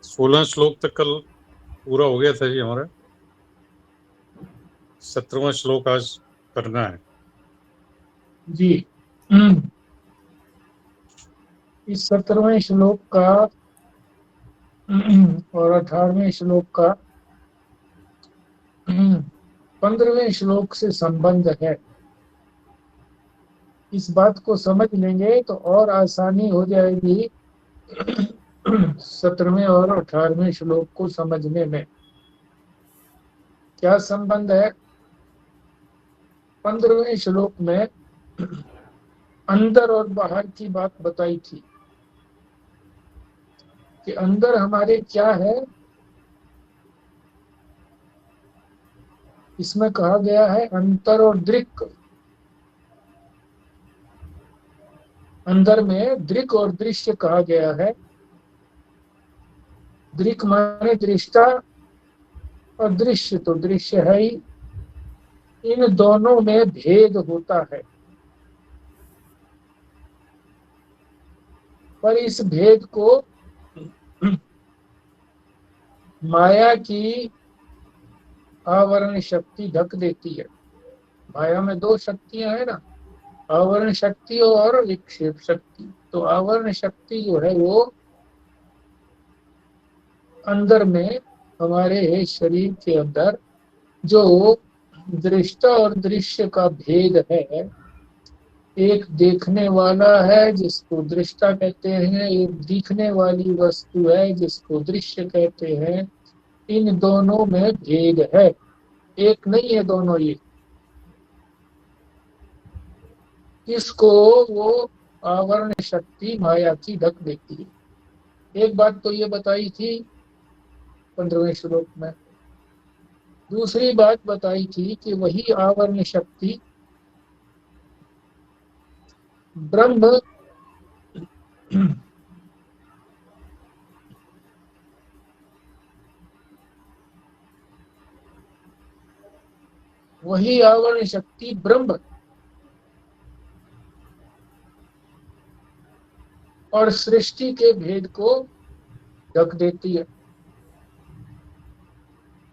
16 श्लोक तक कल पूरा हो गया था जी हमारा। 17वां श्लोक आज करना है जी। इस 17वें श्लोक का और 18वें श्लोक का 15वें श्लोक से संबंध है। इस बात को समझ लेंगे तो और आसानी हो जाएगी 17वें और 18वें श्लोक को समझने में। क्या संबंध है? 15वें श्लोक में अंदर और बाहर की बात बताई थी कि अंदर हमारे क्या है। इसमें कहा गया है अंतर और दृक्। अंदर में दृक् और दृश्य कहा गया है। दृक् माने दृष्टा और दृश्य तो दृश्य है ही। इन दोनों में भेद होता है, पर इस भेद को माया की आवरण शक्ति ढक देती है। माया में दो शक्तियां है ना, आवरण शक्ति और विक्षेप शक्ति। तो आवरण शक्ति जो है वो अंदर में, हमारे शरीर के अंदर जो दृष्टा और दृश्य का भेद है, एक देखने वाला है जिसको दृष्टा कहते हैं, एक दिखने वाली वस्तु है जिसको दृश्य कहते हैं। इन दोनों में भेद है, एक नहीं है दोनों। ये इसको वो आवरण शक्ति माया की ढक देती है। एक बात तो ये बताई थी 15वें श्लोक में। दूसरी बात बताई थी कि वही आवरण शक्ति ब्रह्म वही आवरण शक्ति ब्रह्म और सृष्टि के भेद को ढक देती है।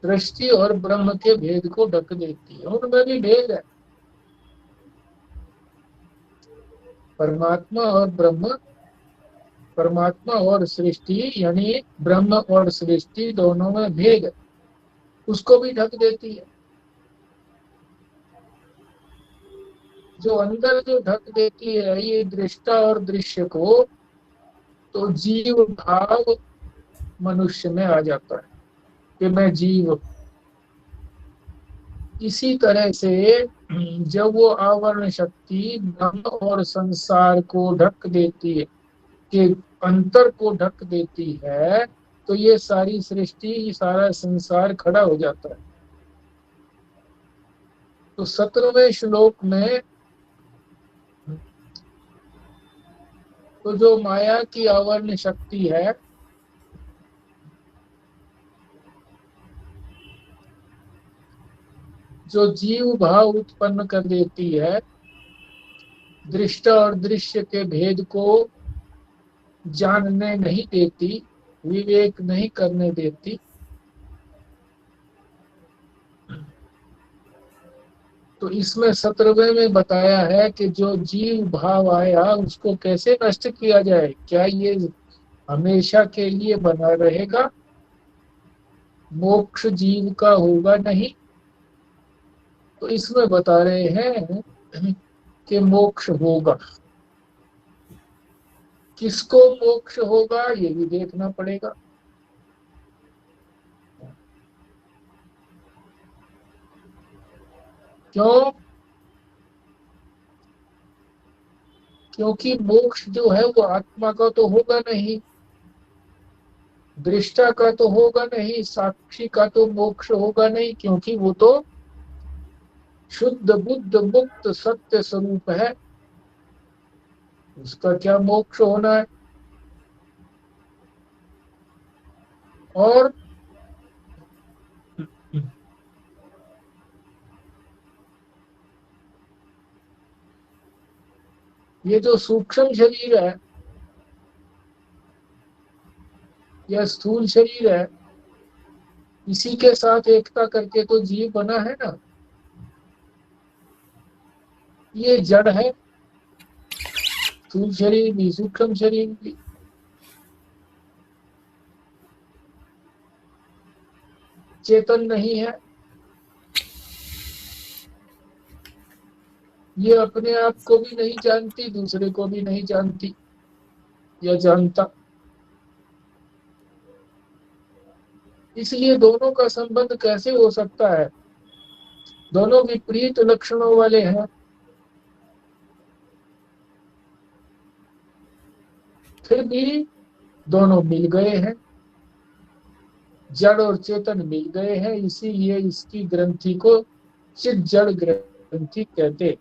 सृष्टि और ब्रह्म के भेद को ढक देती है। उनमें भी भेद है, परमात्मा और ब्रह्म, परमात्मा और सृष्टि, यानी ब्रह्म और सृष्टि दोनों में भेद है, उसको भी ढक देती है। जो अंदर जो ढक देती है ये दृष्टा और दृश्य को, तो जीव भाव मनुष्य में आ जाता है कि मैं जीव। इसी तरह से जब वो आवरण शक्ति ब्रह्म और संसार को ढक देती है, कि अंतर को ढक देती है, तो ये सारी सृष्टि, ये सारा संसार खड़ा हो जाता है। तो 17वें श्लोक में तो जो माया की आवरण शक्ति है, जो जीव भाव उत्पन्न कर देती है, दृष्टा और दृश्य के भेद को जानने नहीं देती, विवेक नहीं करने देती, तो इसमें 17वें में बताया है कि जो जीव भाव आया उसको कैसे नष्ट किया जाए। क्या ये हमेशा के लिए बना रहेगा? मोक्ष जीव का होगा नहीं। तो इसमें बता रहे हैं कि मोक्ष होगा। किसको मोक्ष होगा ये भी देखना पड़ेगा। क्यों? क्योंकि मोक्ष जो है वो आत्मा का तो होगा नहीं, दृष्टा का तो होगा नहीं, साक्षी का तो मोक्ष होगा नहीं, क्योंकि वो तो शुद्ध बुद्ध मुक्त सत्य स्वरूप है। उसका क्या मोक्ष होना है? और ये जो सूक्ष्म शरीर है, यह स्थूल शरीर है, इसी के साथ एकता करके तो जीव बना है ना। ये जड़ है, स्थूल शरीर भी सूक्ष्म शरीर भी। चेतन नहीं है, ये अपने आप को भी नहीं जानती, दूसरे को भी नहीं जानती या जानता। इसलिए दोनों का संबंध कैसे हो सकता है? दोनों विपरीत लक्षणों वाले हैं, फिर भी दोनों मिल गए हैं, जड़ और चेतन मिल गए हैं, इसीलिए इसकी ग्रंथि को चित जड़ ग्रंथि कहते।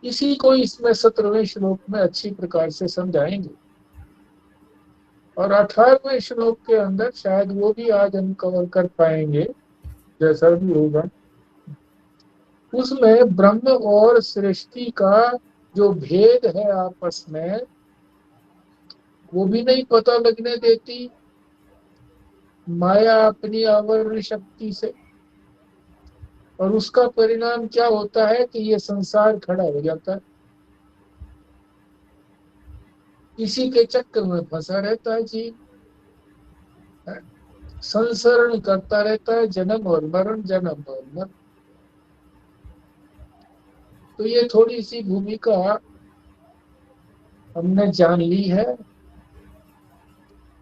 इसी को इसमें 17वें श्लोक में अच्छी प्रकार से समझाएंगे, और 18वें श्लोक के अंदर शायद वो भी आज हम कवर कर पाएंगे, जैसा भी होगा। उसमें ब्रह्म और सृष्टि का जो भेद है आपस में, वो भी नहीं पता लगने देती माया अपनी आवरण शक्ति से, और उसका परिणाम क्या होता है कि ये संसार खड़ा हो जाता है। इसी के चक्कर में फंसा रहता है जीव, संसरण करता रहता है, जन्म और मरण, जन्म और मरण। तो ये थोड़ी सी भूमिका हमने जान ली है,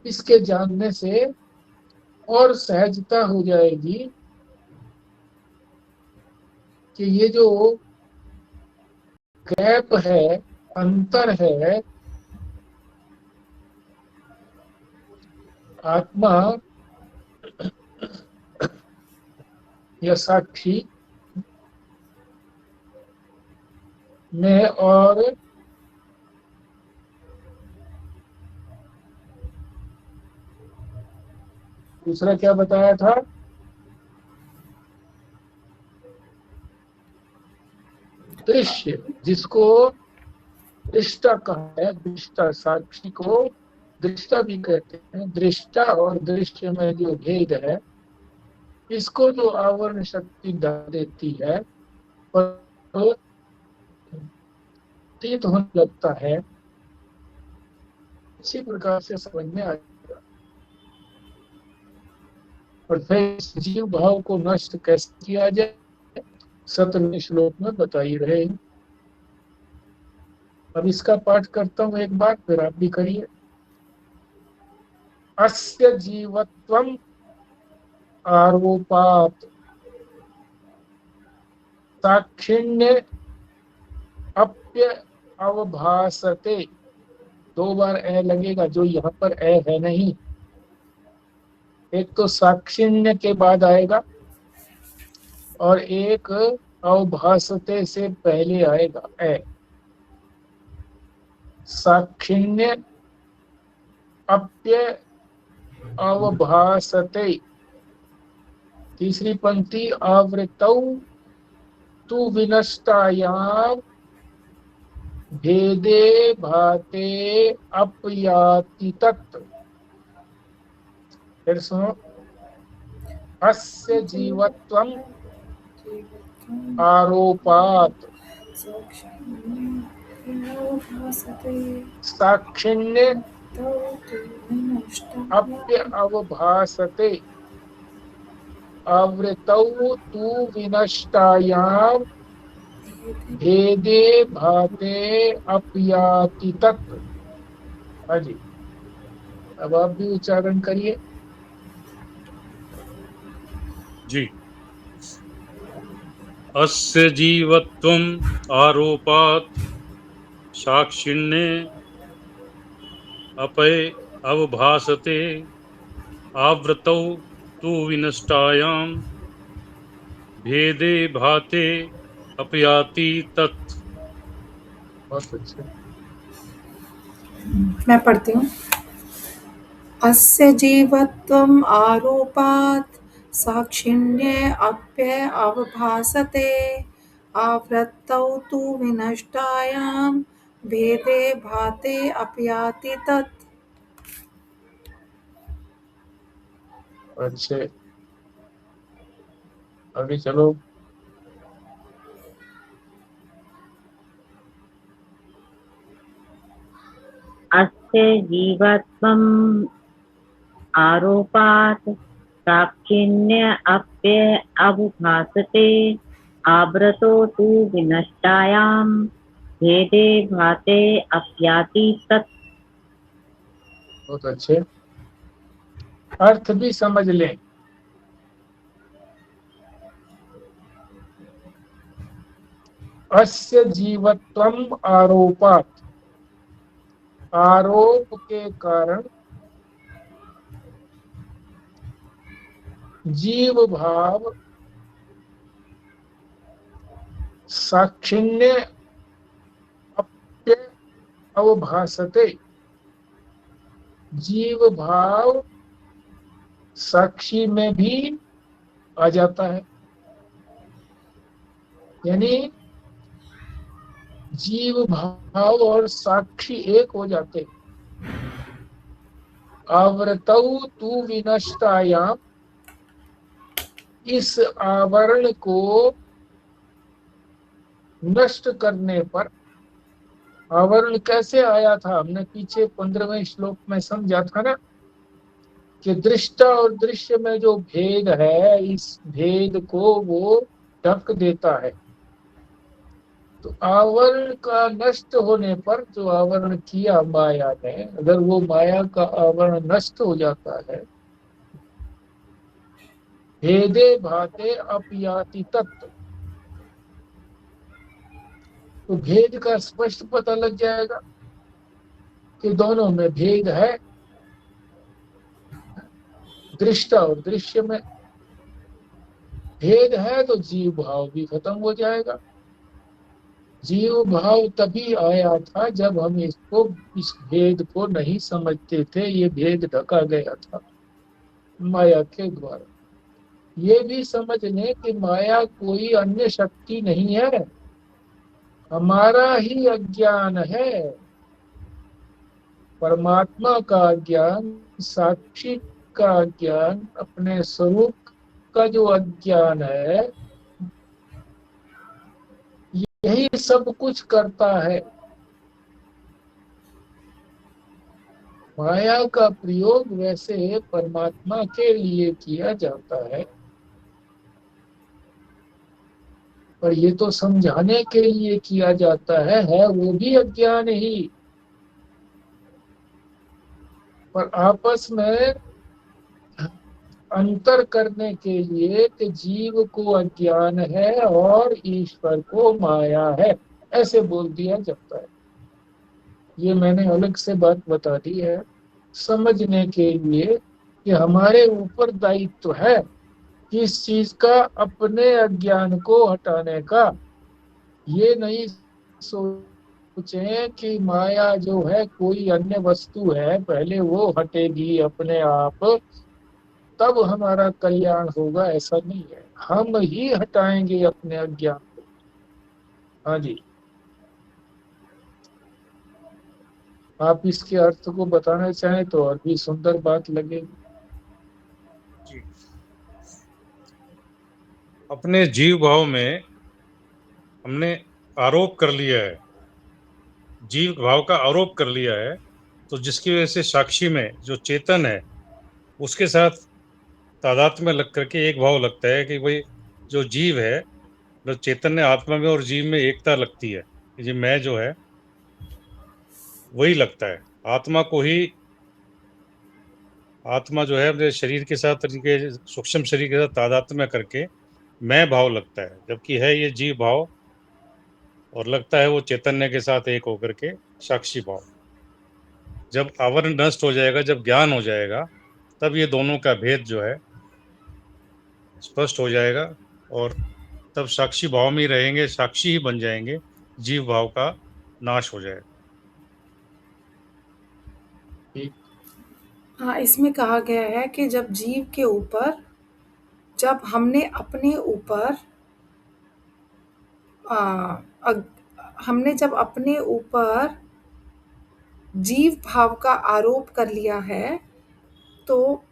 इसके जानने से और सहजता हो जाएगी कि ये जो गैप है, अंतर है, आत्मा या साक्षी में और दूसरा क्या बताया था? दृश्य, जिसको दृष्टा कहा है, दृष्टा, साक्षी को दृष्टा भी कहते हैं। दृष्टा और दृश्य में जो भेद है, इसको जो आवरण शक्ति डाल देती है और तीत होने लगता है, इसी प्रकार से समझ में आ जाएगा। और फिर जीव भाव को नष्ट कैसे किया जाए, 17वें श्लोक में बताई रहे। अब इसका पाठ करता हूं एक बार, फिर आप भी करिए। अस्य जीवत्वम आरोपात साक्षिण्य अप्य अवभासते। 2 बार ए लगेगा, जो यहाँ पर ए है नहीं। एक तो साक्षिण्य के बाद आएगा और एक अवभासते से पहले आएगा ए। साक्षिण्य अप्य अवभासते। तीसरी पंक्ति आवृतौ तु विनष्टायाम भेदे भाते अपयाति तत्। फिर सुनो, अस्य जीवत्वम आरोपात साक्षिण्य अप्य अवभासते आवृतौ तु विनष्टायाम भेदे भाते अपयाति तत्। हाँ जी, अब आप भी उच्चारण करिए जी। अस्य जीवत्वम आरोपात साक्षिण्ये अपय अवभासते आवृतौ तु विनष्टायाम भेदे भाते अपयाति तत्। बहुत अच्छा। मैं पढ़ती हूँ। अस्य जीवत्वम् आरोपात् साक्षिण्ये अप्य अवभासते आवृत्तौ तु विनष्टायां भेदे भाते अपयाति तत्। अच्छे, आगे चलो। अस्य जीवत्वम् आरोपात् साक्षिण्य अवभासते आवृतो तु विनष्टायां भेदे भाते अपयाति तत्। बहुत अच्छे, अर्थ भी समझ लें। अस्य जीवत्वम आरोपात, आरोप के कारण जीव भाव साक्षिण्य अप्य अवभासते, जीव भाव साक्षी में भी आ जाता है, यानी जीव भाव और साक्षी एक हो जाते। आवृतौ तु विनष्टायाम, इस आवरण को नष्ट करने पर, आवरण कैसे आया था हमने पीछे 15वें श्लोक में समझा था ना, कि दृष्टा और दृश्य में जो भेद है, इस भेद को वो ढक देता है। तो आवरण का नष्ट होने पर, जो आवरण किया माया ने, अगर वो माया का आवरण नष्ट हो जाता है, भेदे भाते अपयाति तत्व, तो भेद का स्पष्ट पता लग जाएगा कि दोनों में भेद है। दृष्टा और दृश्य में भेद है, तो जीव भाव भी खत्म हो जाएगा। जीव भाव तभी आया था जब हम इसको, इस भेद को नहीं समझते थे, ये भेद ढका गया था माया के द्वारा। ये भी समझ लें कि माया कोई अन्य शक्ति नहीं है, हमारा ही अज्ञान है। परमात्मा का ज्ञान, साक्षी का ज्ञान, अपने स्वरूप का जो अज्ञान है, यही सब कुछ करता है। माया का प्रयोग वैसे परमात्मा के लिए किया जाता है, पर ये तो समझाने के लिए किया जाता है वो भी अज्ञान ही। पर आपस में अंतर करने के लिए कि जीव को अज्ञान है और ईश्वर को माया है, ऐसे बोल दिया जाता है। ये मैंने अलग से बात बता दी है समझने के लिए कि हमारे ऊपर दायित्व है किस चीज का, अपने अज्ञान को हटाने का। ये नहीं सोचें कि माया जो है कोई अन्य वस्तु है, पहले वो हटेगी अपने आप तब हमारा कल्याण होगा, ऐसा नहीं है। हम ही हटाएंगे अपने अज्ञान को। हाँ जी, आप इसके अर्थ को बताना चाहें तो और भी सुंदर बात लगेगी। जी, अपने जीव भाव में हमने आरोप कर लिया है, जीव भाव का आरोप कर लिया है, तो जिसकी वजह से साक्षी में जो चेतन है उसके साथ तादात्म्य में लग करके एक भाव लगता है कि भाई जो जीव है, जो चैतन्य आत्मा में और जीव में एकता लगती है, ये मैं जो है वही लगता है। आत्मा को ही, आत्मा जो है अपने शरीर के साथ, सूक्ष्म शरीर के साथ तादात्म्य करके मैं भाव लगता है, जबकि है ये जीव भाव, और लगता है वो चैतन्य के साथ एक होकर के साक्षी भाव। जब आवरण नष्ट हो जाएगा, जब ज्ञान हो जाएगा, तब ये दोनों का भेद जो है स्पष्ट हो जाएगा, और तब साक्षी भाव में ही रहेंगे, साक्षी ही बन जाएंगे, जीव भाव का नाश हो जाएगा। हाँ, इसमें कहा गया है कि जब जीव के ऊपर, जब हमने अपने ऊपर हमने जब अपने ऊपर जीव भाव का आरोप कर लिया है, तो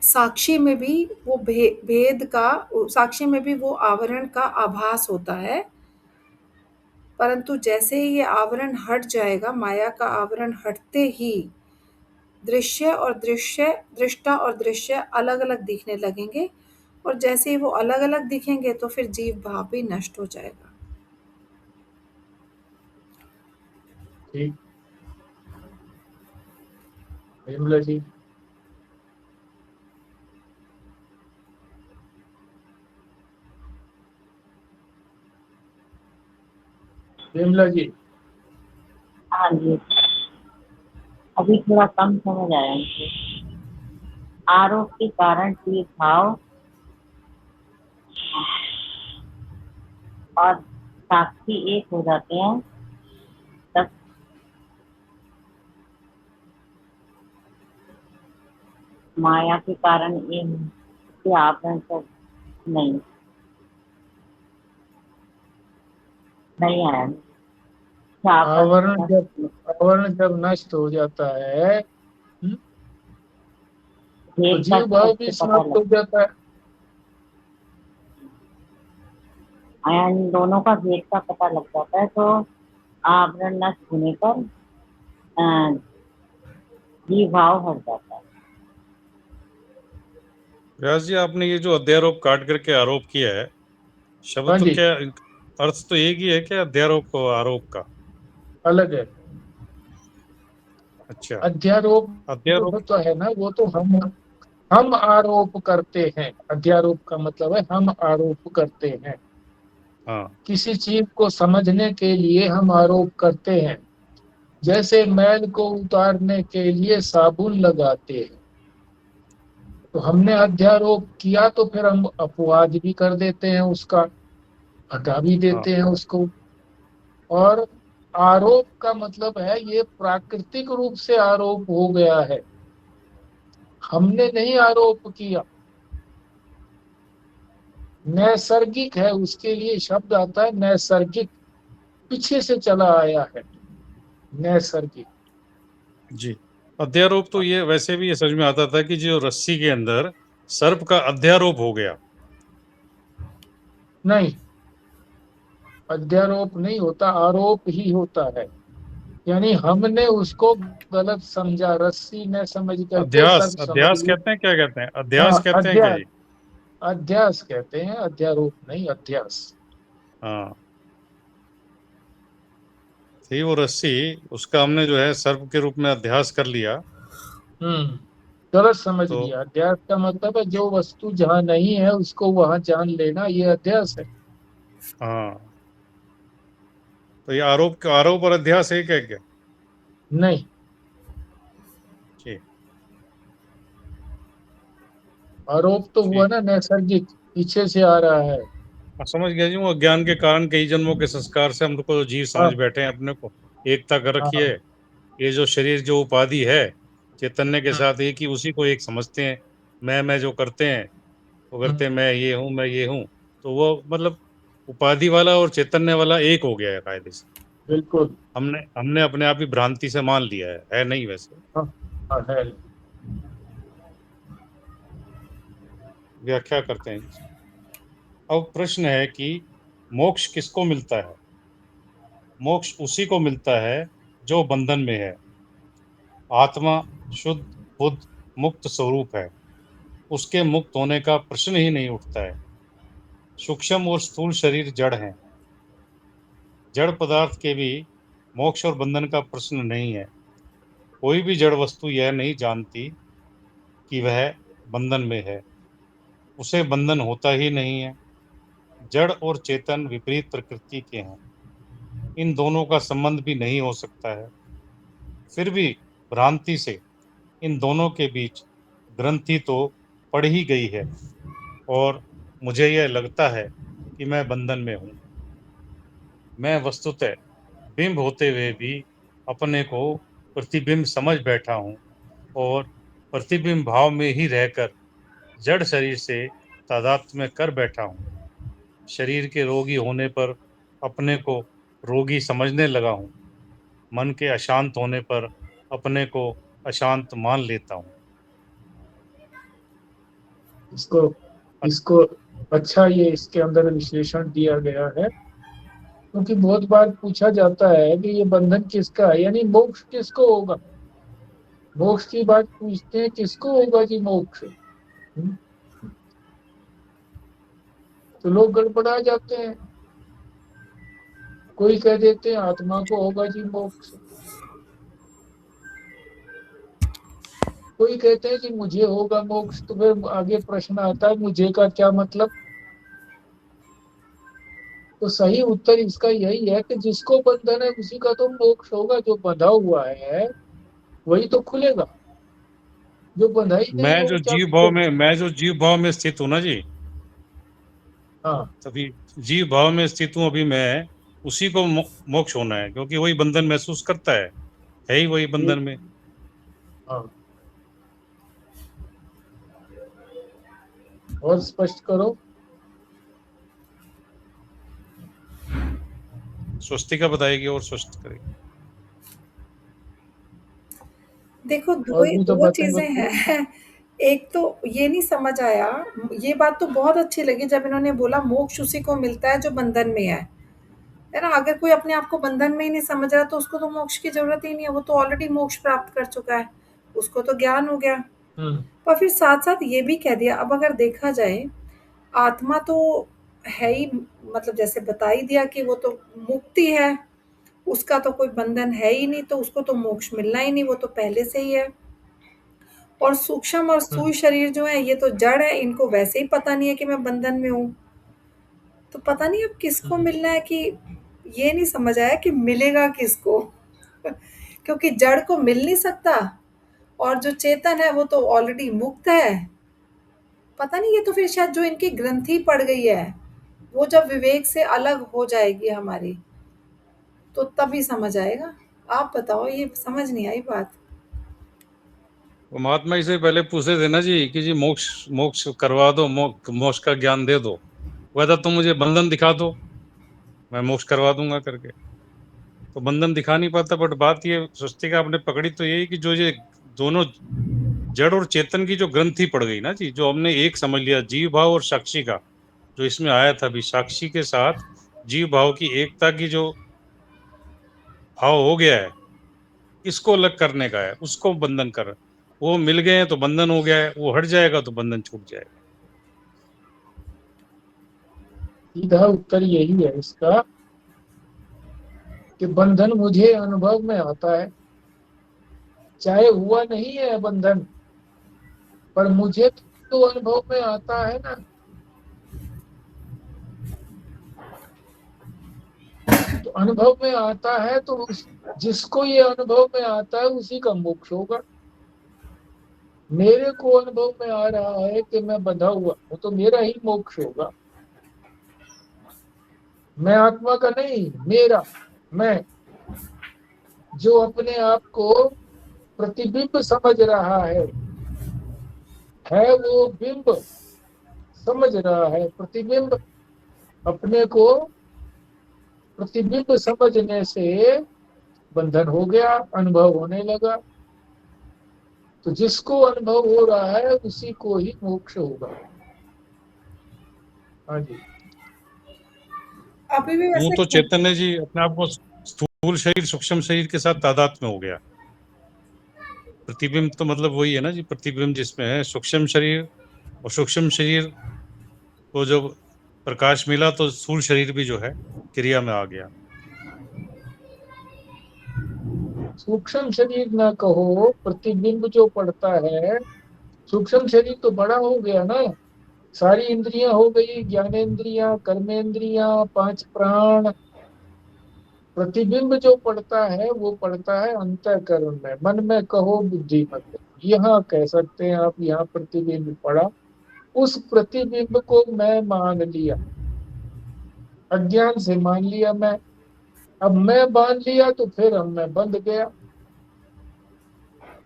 साक्षी में भी वो भेद का, साक्षी में भी वो आवरण का आभास होता है। परंतु जैसे ही ये आवरण हट जाएगा, माया का आवरण हटते ही दृष्टा और दृश्य अलग-अलग दिखने लगेंगे, और जैसे ही वो अलग-अलग दिखेंगे तो फिर जीव भाव भी नष्ट हो जाएगा। ठीक। विमला जी। विमला जी। हाँ जी, अभी थोड़ा कम समझ आया मुझे। आरोप के कारण ये भाव और साक्षी एक हो जाते हैं, तब माया के कारण ये आवरण सब नहीं नहीं आया। आवरण जब नष्ट हो जाता है, तो भेद का जीव भाव भी सबसे पता समाप्त हो जाता है। इन दोनों का भेद का पता लग जाता है, तो आवरण नष्ट होने पर जीव भाव हट जाता है। व्यास जी, आपने ये जो अध्यारोप काट करके आरोप किया है, शब्द हाँ तो जी, क्या अर्थ तो एक ही है क्या, अध्यारोप और आरोप का? अलग है। अच्छा, अध्यारोप अध्यारोप। जो तो है ना, वो तो हम आरोप करते हैं। अध्यारोप का मतलब है हम आरोप करते हैं। हाँ किसी चीज को समझने के लिए हम आरोप करते हैं। जैसे मैल को उतारने के लिए साबुन लगाते हैं, तो हमने अध्यारोप किया, तो फिर हम अपवाद भी कर देते हैं, उसका हटा भी हाँ देते हैं उसको। और आरोप का मतलब है ये प्राकृतिक रूप से आरोप हो गया है, हमने नहीं आरोप किया। नैसर्गिक है, उसके लिए शब्द आता है नैसर्गिक, पीछे से चला आया है नैसर्गिक। जी। अध्यारोप तो ये वैसे भी ये समझ में आता था कि जो रस्सी के अंदर सर्प का अध्यारोप हो गया। नहीं, अध्यारोप नहीं होता, आरोप ही होता है। यानी हमने उसको गलत समझा, रस्सी ने समझ करके अध्यास, सर्प समझ अध्यास लिया। कहते हैं, क्या कहते हैं, अध्यास हाँ, कहते हैं क्या ये? अध्यास कहते हैं, अध्यारोप नहीं, अध्यास। हाँ, थी वो रस्सी, उसका हमने जो है सर्प के रूप में अध्यास कर लिया। हम्म, गलत समझ तो लिया। अध्यास का मतलब है जो वस्तु जहाँ नहीं है उसको वहां जान लेना, ये अध्यास है। हाँ, तो ये आरोप और अध्यास एक है क्या? नहीं, जी। आरोप तो हुआ ठीक, ना नैसर्गिक, पीछे से आ रहा है। समझ गया जी। वो अज्ञान के कारण कई जन्मों के संस्कार से हम लोग को जीव समझ हाँ, बैठे हैं अपने को, एकता कर रखी है। हाँ। ये जो शरीर, जो उपाधि है, चैतन्य के हम्म, साथ एक ही, उसी को एक समझते हैं। मैं जो करते हैं, वो करते हम्म, हैं, मैं ये हूँ। तो वो मतलब उपाधि वाला और चैतन्य वाला एक हो गया है कायदे से। बिल्कुल। हमने हमने अपने आप ही भ्रांति से मान लिया है नहीं वैसे। हाँ, हाँ, है। व्याख्या करते हैं। अब प्रश्न है कि मोक्ष किसको मिलता है? मोक्ष उसी को मिलता है जो बंधन में है। आत्मा शुद्ध, बुद्ध, मुक्त स्वरूप है। उसके मुक्त होने का प्रश्न ही नहीं उठता है। सूक्ष्म और स्थूल शरीर जड़ हैं। जड़ पदार्थ के भी मोक्ष और बंधन का प्रश्न नहीं है। कोई भी जड़ वस्तु यह नहीं जानती कि वह बंधन में है। उसे बंधन होता ही नहीं है। जड़ और चेतन विपरीत प्रकृति के हैं। इन दोनों का संबंध भी नहीं हो सकता है। फिर भी भ्रांति से इन दोनों के बीच ग्रंथि तो पड़ ही गई है, और मुझे यह लगता है कि मैं बंधन में हूँ। मैं वस्तुतः बिंब होते हुए भी अपने को प्रतिबिंब समझ बैठा हूँ, और प्रतिबिंब भाव में ही रहकर जड़ शरीर से तादात्म्य कर बैठा हूँ। शरीर के रोगी होने पर अपने को रोगी समझने लगा हूँ, मन के अशांत होने पर अपने को अशांत मान लेता हूँ। इसको इसको अच्छा, ये इसके अंदर विश्लेषण दिया गया है, क्योंकि बहुत बार पूछा जाता है कि ये बंधन किसका है, यानी मोक्ष किसको होगा। मोक्ष की बात पूछते हैं, किसको होगा जी मोक्ष। तो लोग गड़बड़ा जाते हैं। कोई कह देते हैं आत्मा को होगा जी मोक्ष, कोई कहते हैं कि मुझे होगा मोक्ष। तो फिर आगे प्रश्न आता है, मुझे का क्या मतलब। तो सही उत्तर इसका यही है कि जिसको बंधन है उसी का तो मोक्ष होगा। जो बंधा हुआ है वही तो खुलेगा, जो बंधा ही नहीं मैं वो जो क्या जीव भाव खुलेगा। में मैं जो जीव भाव में स्थित हूँ ना जी, हाँ तभी जीव भाव में स्थित हूँ अभी मैं, उसी को मोक्ष होना है, क्योंकि वही बंधन महसूस करता है ही वही बंधन ठीक। में। हाँ, और स्पष्ट करो। स्वस्तिका बताएगी और स्पष्ट करेगी। देखो, और भी तो दो बातें चीजें बताओ। हैं। एक तो ये नहीं समझ आया, ये बात तो बहुत अच्छी लगी जब इन्होंने बोला मोक्ष उसी को मिलता है जो बंधन में है ना। अगर कोई अपने आप को बंधन में ही नहीं समझ रहा तो उसको तो मोक्ष की जरूरत ही नहीं है, वो तो ऑलरेडी मोक्ष प्राप्त कर चुका है, उसको तो ज्ञान हो गया। हम्म पर फिर साथ साथ ये भी कह दिया, अब अगर देखा जाए आत्मा तो है ही, मतलब जैसे बता ही दिया कि वो तो मुक्ति है, उसका तो कोई बंधन है ही नहीं, तो उसको तो मोक्ष मिलना ही नहीं, वो तो पहले से ही है। और सूक्ष्म और स्थूल हम्म शरीर जो है ये तो जड़ है, इनको वैसे ही पता नहीं है कि मैं बंधन में हूँ। तो पता नहीं अब किसको हम्म मिलना है, कि ये नहीं समझ आया कि मिलेगा किसको। क्योंकि जड़ को मिल नहीं सकता, और जो चेतन है वो तो ऑलरेडी मुक्त है। पता नहीं, ये तो फिर शायद जो इनकी ग्रंथि पड़ गई है वो जब विवेक से अलग हो जाएगी हमारी, तो तभी समझ आएगा। आप बताओ, ये समझ नहीं आई बात। वो महात्मा जी से पहले पूछते थे ना जी कि जी मोक्ष मोक्ष करवा दो, मोक्ष का ज्ञान दे दो। वह था तुम मुझे बंधन दिखा दो, मैं मोक्ष करवा दूंगा करके। तो बंधन दिखा नहीं पाता, बट बात ये स्वस्तिका आपने पकड़ी तो यही कि जो ये दोनों जड़ और चेतन की जो ग्रंथि पड़ गई ना जी, जो हमने एक समझ लिया जीव भाव और साक्षी का, जो इसमें आया था अभी, साक्षी के साथ जीव भाव की एकता की जो भाव हो गया है, इसको अलग करने का है, उसको बंधन कर। वो मिल गए हैं तो बंधन हो गया है, वो हट जाएगा तो बंधन छूट जाएगा। सीधा उत्तर यही है इसका, कि बंधन मुझे अनुभव में आता है, चाहे हुआ नहीं है बंधन, पर मुझे तो अनुभव में आता है ना। तो अनुभव में आता है तो जिसको ये अनुभव में आता है उसी का मोक्ष होगा। मेरे को अनुभव में आ रहा है कि मैं बंधा हुआ हूं, तो मेरा ही मोक्ष होगा। मैं आत्मा का नहीं, मेरा मैं, जो अपने आप को प्रतिबिंब समझ रहा है वो बिंब समझ रहा है। प्रतिबिंब, अपने को प्रतिबिंब समझने से बंधन हो गया, अनुभव होने लगा। तो जिसको अनुभव हो रहा है उसी को ही मोक्ष होगा। हाँ जी। अभी भी यूं वैसे तो चैतन्य जी अपने आप को स्थूल शरीर सूक्ष्म शरीर के साथ तादात्म्य हो गया। प्रतिबिंब तो मतलब वही है ना जी, प्रतिबिंब जिसमें है सूक्ष्म शरीर, और सूक्ष्म शरीर को जब प्रकाश मिला तो स्थूल शरीर भी जो है क्रिया में आ गया। सूक्ष्म शरीर ना कहो, प्रतिबिंब जो पड़ता है। सूक्ष्म शरीर तो बड़ा हो गया ना, सारी इंद्रियां हो गई, ज्ञानेंद्रियां, कर्मेंद्रियां, पांच प्राण। प्रतिबिंब जो पड़ता है वो पड़ता है अंतःकरण में, मन में कहो बुद्धि में कहो। यहाँ कह सकते हैं आप, यहाँ प्रतिबिंब पड़ा, उस प्रतिबिंब को मैं मान लिया, अज्ञान से मान लिया मैं। अब मैं मान लिया तो फिर अब मैं बंध गया,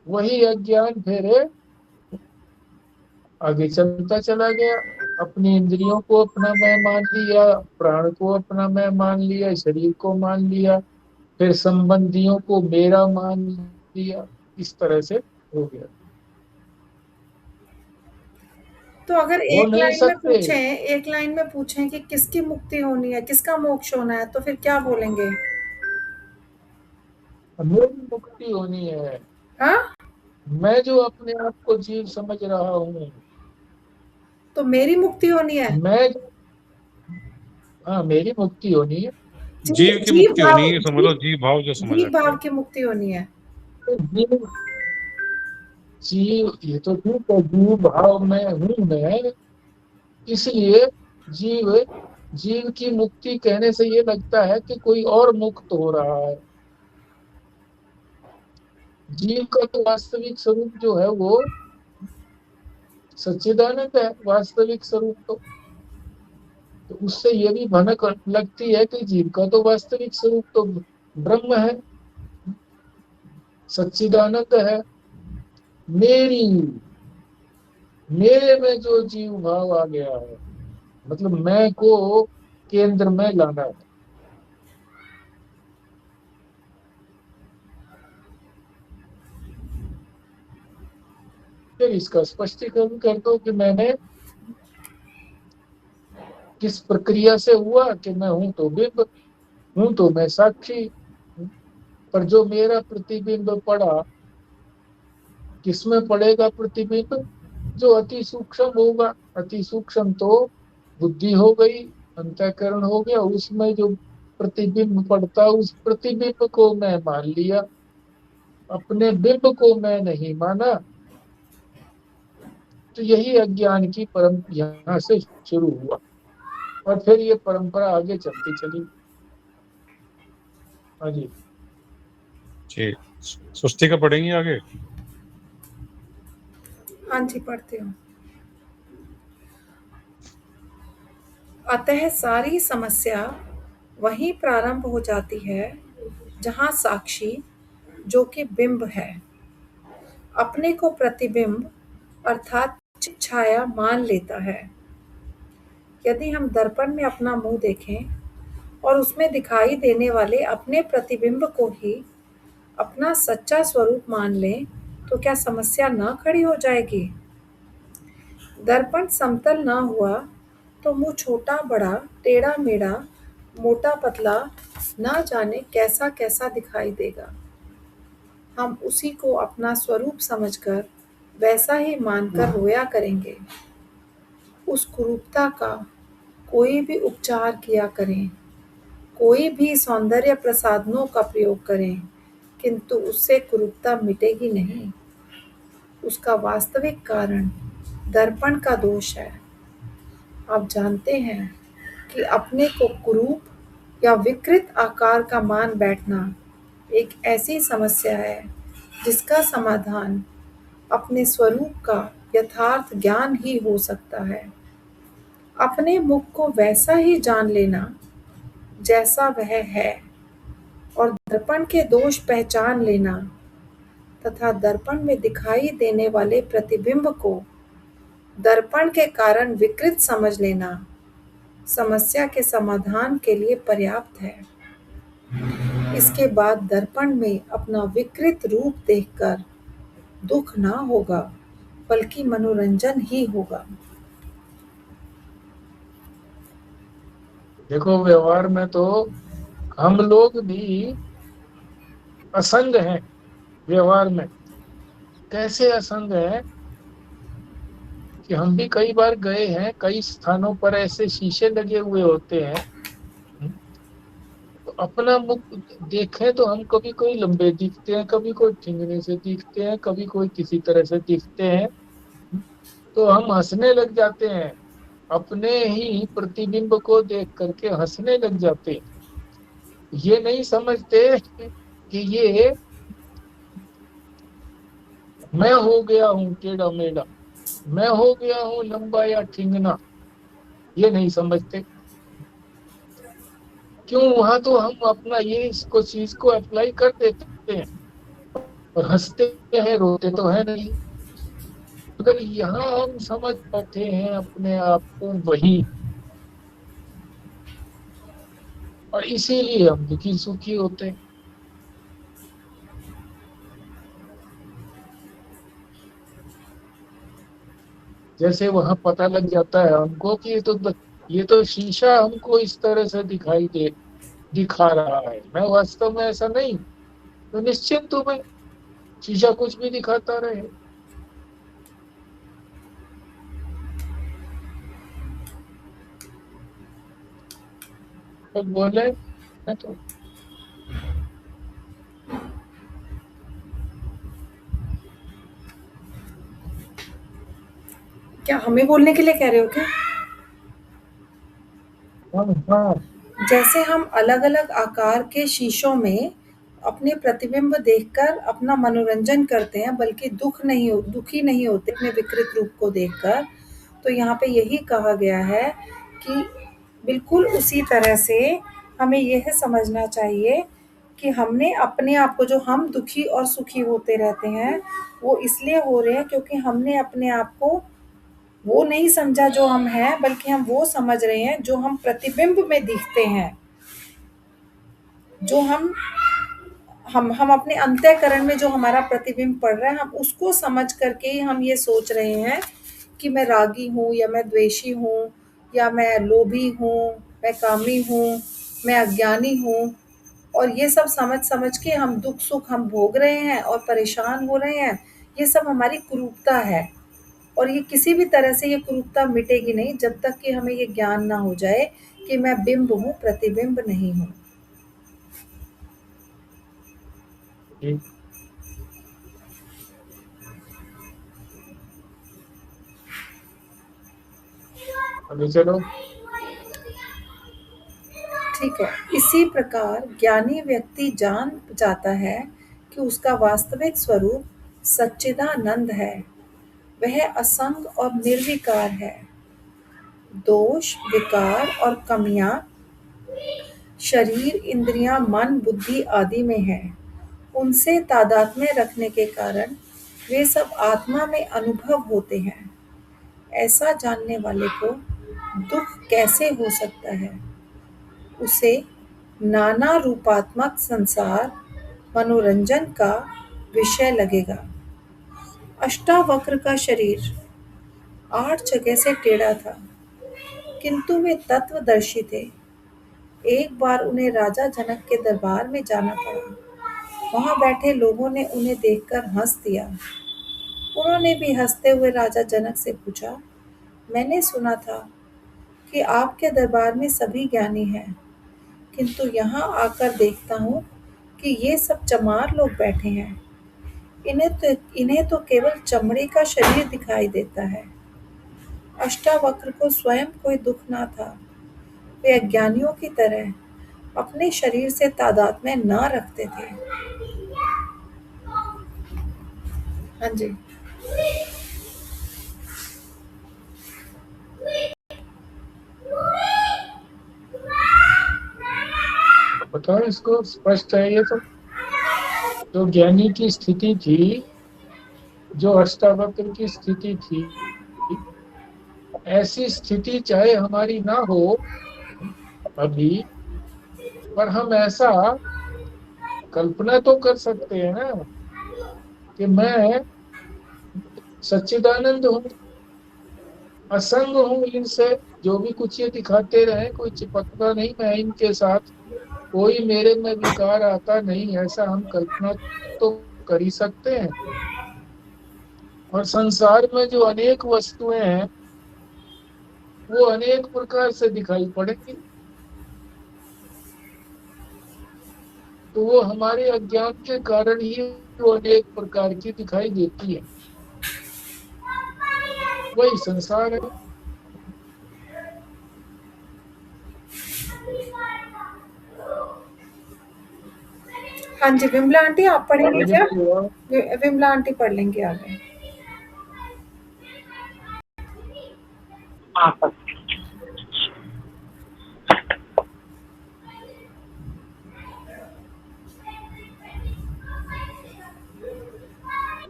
वही अज्ञान फिर आगे चलता चला गया। अपनी इंद्रियों को अपना मैं मान लिया, प्राण को अपना मैं मान लिया, शरीर को मान लिया, फिर संबंधियों को मेरा मान लिया, इस तरह से हो गया। तो अगर हो एक नहीं लाइन में सकते। पूछें, एक लाइन में पूछें कि किसकी मुक्ति होनी है, किसका मोक्ष होना है, तो फिर क्या बोलेंगे? मेरी मुक्ति होनी है, हाँ, मैं जो अपने आप को जीव समझ रहा हूँ, तो मेरी मुक्ति होनी है। मैं, हाँ मेरी मुक्ति होनी है। जीव की जीव मुक्ति होनी भाव, है, समझ लो जीव भाव जो समझ जीव रखे भाव हैं। की मुक्ति होनी है। जीव, जीव ये तो ठीक है, जीव भाव में हूँ मैं, इसलिए जीव, जीव की मुक्ति कहने से ये लगता है कि कोई और मुक्त हो रहा है। जीव का तो वास्तविक स्वरूप जो है वो सच्चिदानंद है, वास्तविक स्वरूप तो उससे ये भी भनक लगती है कि जीव का तो वास्तविक स्वरूप तो ब्रह्म है, सच्चिदानंद है। मेरी, मेरे में जो जीव भाव आ गया है, मतलब मैं को केंद्र में लाना है। फिर इसका स्पष्टीकरण कर दो कि मैंने किस प्रक्रिया से हुआ कि मैं हूं तो बिंब, हूं तो मैं साक्षी, पर जो मेरा प्रतिबिंब पड़ा, किसमें पड़ेगा प्रतिबिंब? जो अति सूक्ष्म होगा, अति सूक्ष्म तो बुद्धि हो गई, अंतःकरण हो गया, उसमें जो प्रतिबिंब पड़ता उस प्रतिबिंब को मैं मान लिया, अपने बिंब को मैं नहीं माना। तो यही अज्ञान की परम यहाँ से शुरू हुआ, और फिर ये परंपरा आगे चलती चली। हाँ जी। ठीक, सुस्ती का पढ़ेंगे आगे। हाँ जी, पढ़ती हूँ। अतः सारी समस्या वहीं प्रारंभ हो जाती है जहाँ साक्षी, जो कि बिंब है, अपने को प्रतिबिंब अर्थात छाया मान लेता है। यदि हम दर्पण में अपना मुंह देखें और उसमें दिखाई देने वाले अपने प्रतिबिंब को ही अपना सच्चा स्वरूप मान लें, तो क्या समस्या न खड़ी हो जाएगी? दर्पण समतल ना हुआ तो मुंह छोटा बड़ा, टेढ़ा मेढ़ा, मोटा पतला, ना जाने कैसा कैसा दिखाई देगा। हम उसी को अपना स्वरूप समझकर वैसा ही मानकर रोया करेंगे। उस कुरूपता का कोई भी उपचार किया करें, कोई भी सौंदर्य प्रसाधनों का प्रयोग करें, किंतु उससे कुरूपता मिटेगी नहीं। उसका वास्तविक कारण दर्पण का दोष है। आप जानते हैं कि अपने को कुरूप या विकृत आकार का मान बैठना एक ऐसी समस्या है जिसका समाधान अपने स्वरूप का यथार्थ ज्ञान ही हो सकता है। अपने मुख को वैसा ही जान लेना जैसा वह है, और दर्पण के दोष पहचान लेना तथा दर्पण में दिखाई देने वाले प्रतिबिंब को दर्पण के कारण विकृत समझ लेना समस्या के समाधान के लिए पर्याप्त है। इसके बाद दर्पण में अपना विकृत रूप देखकर दुख ना होगा, बल्कि मनोरंजन ही होगा। देखो व्यवहार में तो हम लोग भी असंग हैं। व्यवहार में कैसे असंग है कि हम भी कई बार गए हैं, कई स्थानों पर ऐसे शीशे लगे हुए होते हैं, तो अपना मुख देखें तो हम कभी कोई लंबे दिखते हैं, कभी कोई ठिंगने से दिखते हैं, कभी कोई किसी तरह से दिखते हैं, तो हम हंसने लग जाते हैं, अपने ही प्रतिबिंब को देख करके हंसने लग जाते हैं। ये नहीं समझते कि ये मैं हो गया हूँ टेढ़ा मेढ़ा, मैं हो गया हूँ लंबा या ठिंगना, ये नहीं समझते। क्यों? वहां तो हम अपना ये इसको चीज को अप्लाई कर देते हैं और हंसते हैं, रोते तो है नहीं। तो अगर यहाँ हम समझ पाते हैं अपने आप को वही, और इसीलिए हम दुखी सुखी होते हैं। जैसे वहां पता लग जाता है हमको कि ये तो शीशा हमको इस तरह से दिखा रहा है, मैं वास्तव में ऐसा नहीं, तो निश्चिंत हूं मैं, शीशा कुछ भी दिखाता रहे। तो बोले मैं तो क्या हमें बोलने के लिए कह रहे हो क्या? हाँ हाँ जैसे हम अलग-अलग आकार के शीशों में अपने प्रतिबिंब देखकर अपना मनोरंजन करते हैं, बल्कि दुखी नहीं होते अपने विकृत रूप को देखकर, तो यहाँ पे यही कहा गया है कि बिल्कुल उसी तरह से हमें यह समझना चाहिए कि हमने अपने आप को, जो हम दुखी और सुखी होते रहते हैं, वो इसलिए हो रहे हैं क्योंकि हमने अपने आप को वो नहीं समझा जो हम हैं, बल्कि हम वो समझ रहे हैं जो हम प्रतिबिंब में दिखते हैं। जो हम अपने अंतःकरण में जो हमारा प्रतिबिंब पड़ रहा है, हम उसको समझ करके ही हम ये सोच रहे हैं कि मैं रागी हूँ या मैं द्वेषी हूँ या मैं लोभी हूँ, मैं कामी हूँ, मैं अज्ञानी हूँ। और ये सब समझ के हम दुख सुख हम भोग रहे हैं और परेशान हो रहे हैं। ये सब हमारी कुरूपता है, और ये किसी भी तरह से ये कुरूपता मिटेगी नहीं जब तक कि हमें ये ज्ञान ना हो जाए कि मैं बिंब हूँ, प्रतिबिंब नहीं हूँ। ठीक। अभी चलो। ठीक है। इसी प्रकार ज्ञानी व्यक्ति जान जाता है कि उसका वास्तविक स्वरूप सच्चिदानंद है, वह असंग और निर्विकार है। दोष, विकार और कमियां शरीर, इंद्रियां, मन, बुद्धि आदि में है। उनसे तादात्म्य रखने के कारण वे सब आत्मा में अनुभव होते हैं। ऐसा जानने वाले को दुख कैसे हो सकता है? उसे नाना रूपात्मक संसार मनोरंजन का विषय लगेगा। अष्टावक्र का शरीर 8 जगह से टेढ़ा था, किंतु वे तत्वदर्शी थे। एक बार उन्हें राजा जनक के दरबार में जाना पड़ा। वहां बैठे लोगों ने उन्हें देखकर हंस दिया। उन्होंने भी हंसते हुए राजा जनक से पूछा, मैंने सुना था कि आपके दरबार में सभी ज्ञानी हैं, किंतु यहाँ आकर देखता हूँ कि ये सब चमार लोग बैठे हैं। इन्हें तो केवल चमड़े का शरीर दिखाई देता है। अष्टावक्र को स्वयं कोई दुख ना था। वे अज्ञानियों की तरह अपने शरीर से तादात्म्य न रखते थे। हाँ जी। बताओ, इसको स्पष्ट है ये तो। जो ज्ञानी की स्थिति थी, जो अष्टावक्र की स्थिति थी, ऐसी स्थिति चाहे हमारी ना हो अभी, पर हम ऐसा कल्पना तो कर सकते हैं ना कि मैं सच्चिदानंद हूँ, असंग हूँ इनसे। जो भी कुछ ये दिखाते रहे, कोई चिपकता नहीं मैं इनके साथ, कोई मेरे में विकार आता नहीं, ऐसा हम कल्पना तो कर ही सकते हैं। और संसार में जो अनेक वस्तुएं हैं, वो अनेक प्रकार से दिखाई पड़ेंगी, तो वो हमारे अज्ञान के कारण ही वो अनेक प्रकार की दिखाई देती है। वही संसार है। हाँ जी, विमला आंटी आप पढ़ेंगे आगे क्या? बोलो। विमला आंटी पढ़ लेंगे आगे। हाँ पर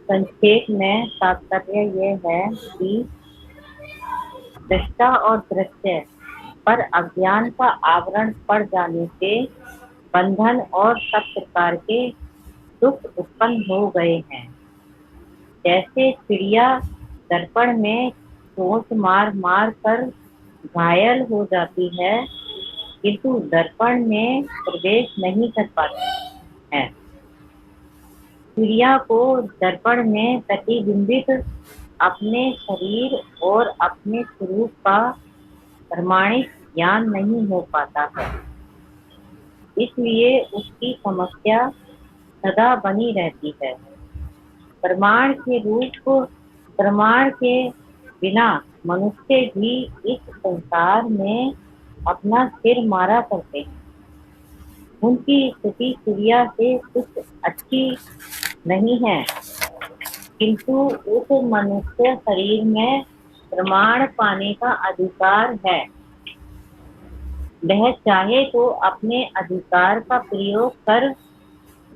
संक्षेप में तात्पर्य यह है कि दृष्टा और दृश्य पर अज्ञान का आवरण पड़ जाने से बंधन और सब प्रकार के दुख उत्पन्न हो गए हैं। जैसे चिड़िया दर्पण में चोंच मार मार कर घायल हो जाती है, किंतु दर्पण में प्रवेश नहीं कर पाती है। चिड़िया को दर्पण में प्रतिबिंबित अपने शरीर और अपने स्वरूप का प्रमाणिक ज्ञान नहीं हो पाता है, इसलिए उसकी समस्या सदा बनी रहती है। प्रमाण के बिना मनुष्य भी इस संसार में अपना सिर मारा करते हैं। उनकी स्थिति चिड़िया से कुछ अच्छी नहीं है, किंतु उस मनुष्य शरीर में प्रमाण पाने का अधिकार है। वह चाहे तो अपने अधिकार का प्रयोग कर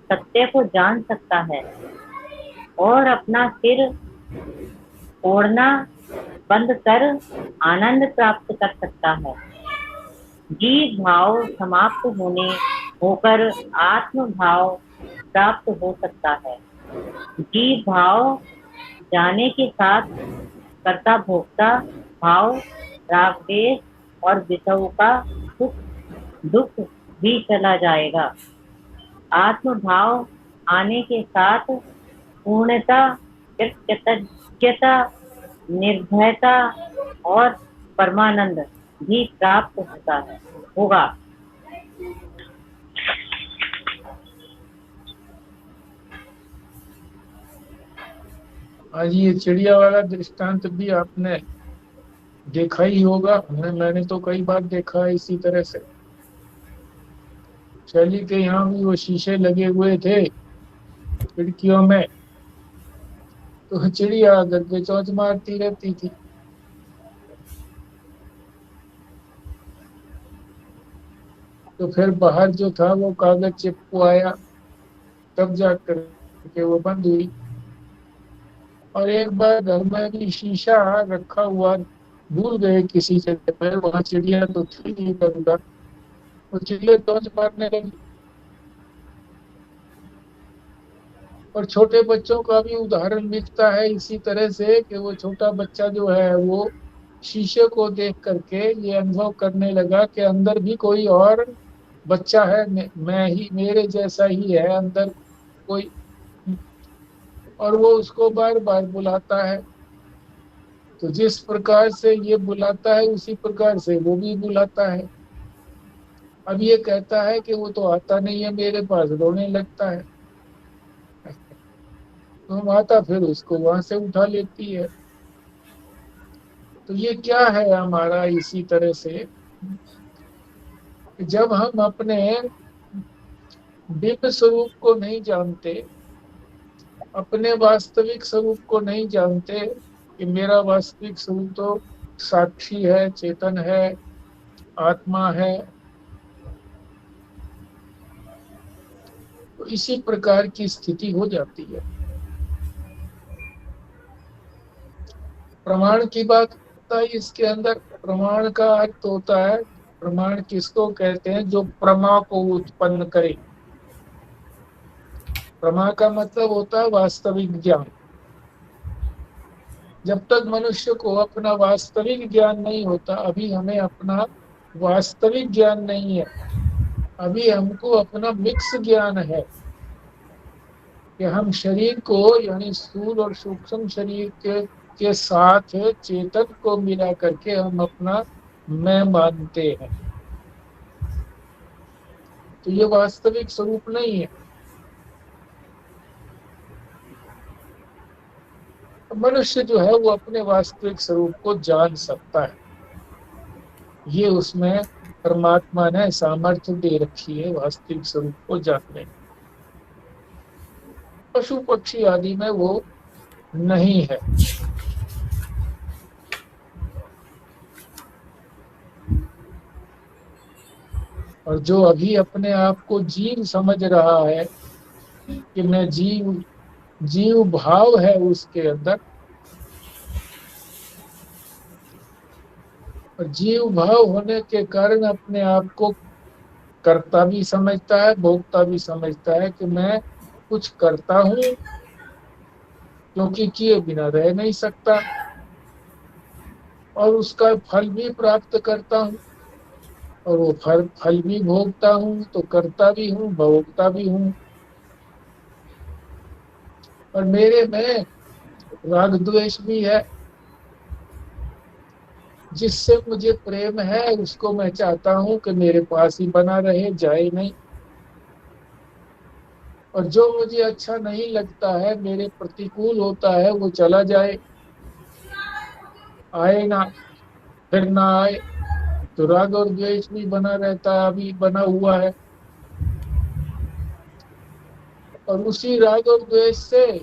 सत्य को जान सकता है और अपना सिर ओढ़ना बंद कर आनंद प्राप्त कर सकता है। जीव भाव समाप्त होकर आत्म भाव प्राप्त हो सकता है। जीव भाव जाने के साथ कर्ता भोक्ता भाव, राग द्वेष और विषयों का दुख भी चला जाएगा। आत्म भाव आने के साथ पूर्णता, कृतज्ञता, निर्भयता और परमानंद भी प्राप्त होगा। आज ये चिड़िया वाला दृष्टांत भी आपने देखा ही होगा। मैंने तो कई बार देखा है इसी तरह से। शैली के यहाँ भी वो शीशे लगे हुए थे खिड़कियों में, तो चिड़िया आकर के चोंच मारती रहती थी। तो फिर बाहर जो था वो कागज चिपकवाया, तब जाकर के वो बंद हुई। और एक बार घर में भी शीशा रखा हुआ भूल गए किसी जगह पर, वहां चिड़िया तो थी नहीं बंदा, वो चिड़िया चोंच मारने लगी। और छोटे बच्चों का भी उदाहरण मिलता है इसी तरह से कि वो छोटा बच्चा जो है वो शीशे को देख करके ये अनुभव करने लगा कि अंदर भी कोई और बच्चा है, मैं ही, मेरे जैसा ही है अंदर कोई, और वो उसको बार बार बुलाता है। तो जिस प्रकार से ये बुलाता है उसी प्रकार से वो भी बुलाता है। अब ये कहता है कि वो तो आता नहीं है मेरे पास, रोने लगता है। तो माता फिर उसको वहां से उठा लेती है। तो ये क्या है हमारा, इसी तरह से जब हम अपने दिव्य स्वरूप को नहीं जानते, अपने वास्तविक स्वरूप को नहीं जानते कि मेरा वास्तविक स्वरूप तो साक्षी है, चेतन है, आत्मा है, तो इसी प्रकार की स्थिति हो जाती है। प्रमाण की बात होता है इसके अंदर। प्रमाण का अर्थ होता है, प्रमाण किसको कहते हैं? जो प्रमा को उत्पन्न करे। प्रमा का मतलब होता है वास्तविक ज्ञान। जब तक मनुष्य को अपना वास्तविक ज्ञान नहीं होता, अभी हमें अपना वास्तविक ज्ञान नहीं है, अभी हमको अपना मिक्स ज्ञान है कि हम शरीर को, यानी स्थूल और सूक्ष्म शरीर के साथ चेतन को मिला करके हम अपना मैं मानते हैं। तो ये वास्तविक स्वरूप नहीं है। मनुष्य जो है वो अपने वास्तविक स्वरूप को जान सकता है। ये उसमें परमात्मा ने सामर्थ्य दे रखी है वास्तविक स्वरूप को जानने। पशु पक्षी आदि में वो नहीं है। और जो अभी अपने आप को जीव समझ रहा है कि मैं जीव जीव भाव है उसके अंदर, और जीव भाव होने के कारण अपने आप को कर्ता भी समझता है, भोक्ता भी समझता है कि मैं कुछ करता हूँ, क्योंकि किए बिना रह नहीं सकता, और उसका फल भी प्राप्त करता हूँ, और वो फल फल भी भोगता हूँ, तो करता भी हूँ, भोगता भी हूँ। और मेरे में राग द्वेष भी है, जिससे मुझे प्रेम है उसको मैं चाहता हूँ कि मेरे पास ही बना रहे, जाए नहीं। और जो मुझे अच्छा नहीं लगता है, मेरे प्रतिकूल होता है, वो चला जाए, आए ना, फिर ना आए। तो राग और द्वेष भी बना रहता है, अभी बना हुआ है। और उसी राग और द्वेष से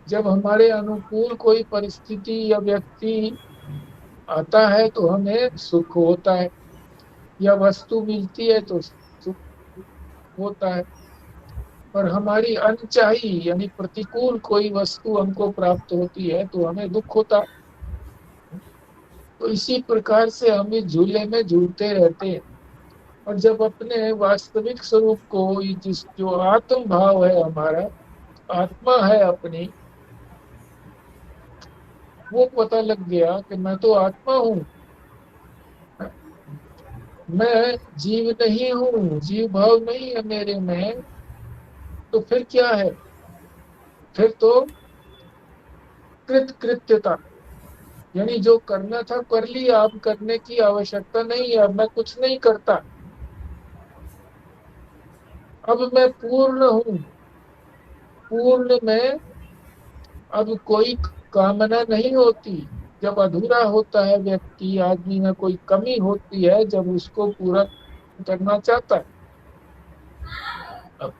जब हमारे अनुकूल कोई परिस्थिति या व्यक्ति आता है तो हमें सुख होता है, या वस्तु मिलती है तो सुख होता है। और हमारी अनचाही यानी प्रतिकूल कोई वस्तु हमको प्राप्त होती है तो हमें दुख होता है। तो इसी प्रकार से हम इस झूले में झूलते रहते हैं। और जब अपने वास्तविक स्वरूप को, जिस जो आत्म भाव है हमारा, आत्मा है अपनी, वो पता लग गया कि मैं तो आत्मा हूँ, मैं जीव नहीं हूँ, जीव भाव नहीं है मेरे में, तो फिर क्या है? फिर तो कृत्यता, यानी जो करना था कर लिया, अब करने की आवश्यकता नहीं है, अब मैं कुछ नहीं करता, अब मैं पूर्ण हूँ। पूर्ण में अब कोई कामना नहीं होती। जब अधूरा होता है व्यक्ति, आदमी में कोई कमी होती है, जब उसको पूरा करना चाहता है। अब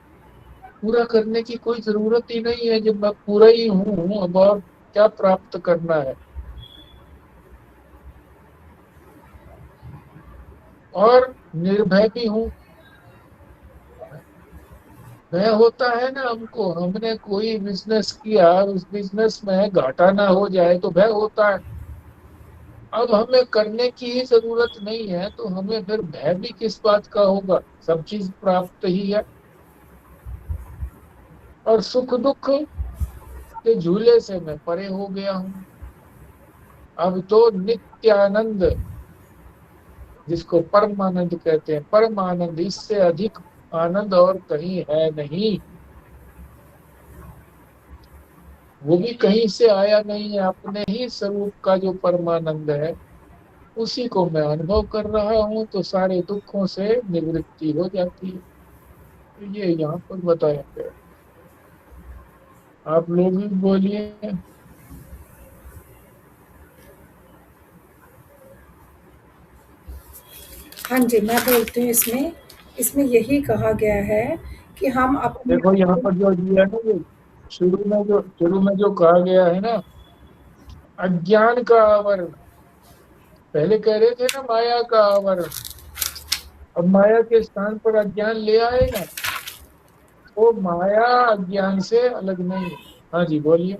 पूरा करने की कोई जरूरत ही नहीं है, जब मैं पूरा ही हूँ, अब और क्या प्राप्त करना है। और निर्भय भी हूँ। भय होता है ना हमको, हमने कोई बिजनेस किया, उस बिजनेस में घाटा ना हो जाए तो भय होता है। अब हमें करने की ही जरूरत नहीं है, तो हमें फिर भय भी किस बात का होगा, सब चीज प्राप्त ही है। और सुख दुख के झूले से मैं परे हो गया हूँ। अब तो नित्यानंद, जिसको परमानंद कहते हैं, परमानंद, इससे अधिक आनंद और कहीं है नहीं। वो भी कहीं से आया नहीं है, अपने ही स्वरूप का जो परमानंद है उसी को मैं अनुभव कर रहा हूँ, तो सारे दुखों से निवृत्ति हो जाती है। तो ये यहाँ पर बताया गया। आप लोग भी बोलिए। हाँ जी, मैं बोलती हूँ इसमें। इसमें यही कहा गया है कि हम अपने देखो यहाँ पर जो दिया है ना, ये शुरू में जो कहा गया है ना, अज्ञान का आवरण। पहले कह रहे थे ना माया का आवरण, अब माया के स्थान पर अज्ञान ले आए ना, तो माया अज्ञान से अलग नहीं है। हाँ जी बोलिए।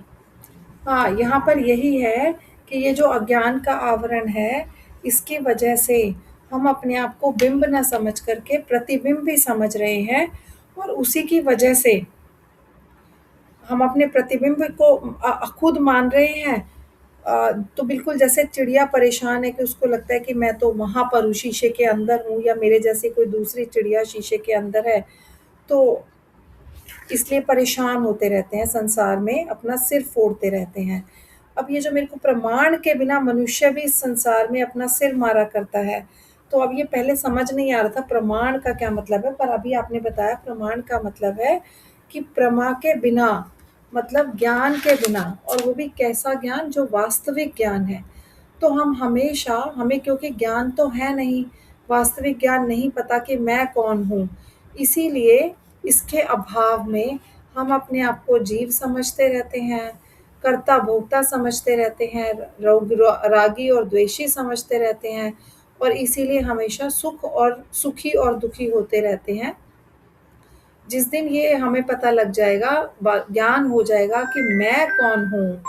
हाँ, यहाँ पर यही है कि ये जो अज्ञान का आवरण है, इसकी वजह से हम अपने आप को बिंब ना समझ करके प्रतिबिंब भी समझ रहे हैं, और उसी की वजह से हम अपने प्रतिबिंब को खुद मान रहे हैं। तो बिल्कुल जैसे चिड़िया परेशान है कि उसको लगता है कि मैं तो वहाँ पर हूँ, शीशे के अंदर हूँ, या मेरे जैसी कोई दूसरी चिड़िया शीशे के अंदर है। तो इसलिए परेशान होते रहते हैं, संसार में अपना सिर फोड़ते रहते हैं। अब ये जो मेरे को प्रमाण के बिना मनुष्य भी इस संसार में अपना सिर मारा करता है, तो अब ये पहले समझ नहीं आ रहा था प्रमाण का क्या मतलब है, पर अभी आपने बताया प्रमाण का मतलब है कि प्रमा के बिना, मतलब ज्ञान के बिना, और वो भी कैसा ज्ञान, जो वास्तविक ज्ञान है। तो हम हमेशा, हमें क्योंकि ज्ञान तो है नहीं, वास्तविक ज्ञान नहीं पता कि मैं कौन हूँ, इसीलिए इसके अभाव में हम अपने आप को जीव समझते रहते हैं, कर्ता भोक्ता समझते रहते हैं, रागी और द्वेषी समझते रहते हैं, और इसीलिए हमेशा सुखी और दुखी होते रहते हैं। जिस दिन ये हमें पता लग जाएगा, ज्ञान हो जाएगा कि मैं कौन हूँ,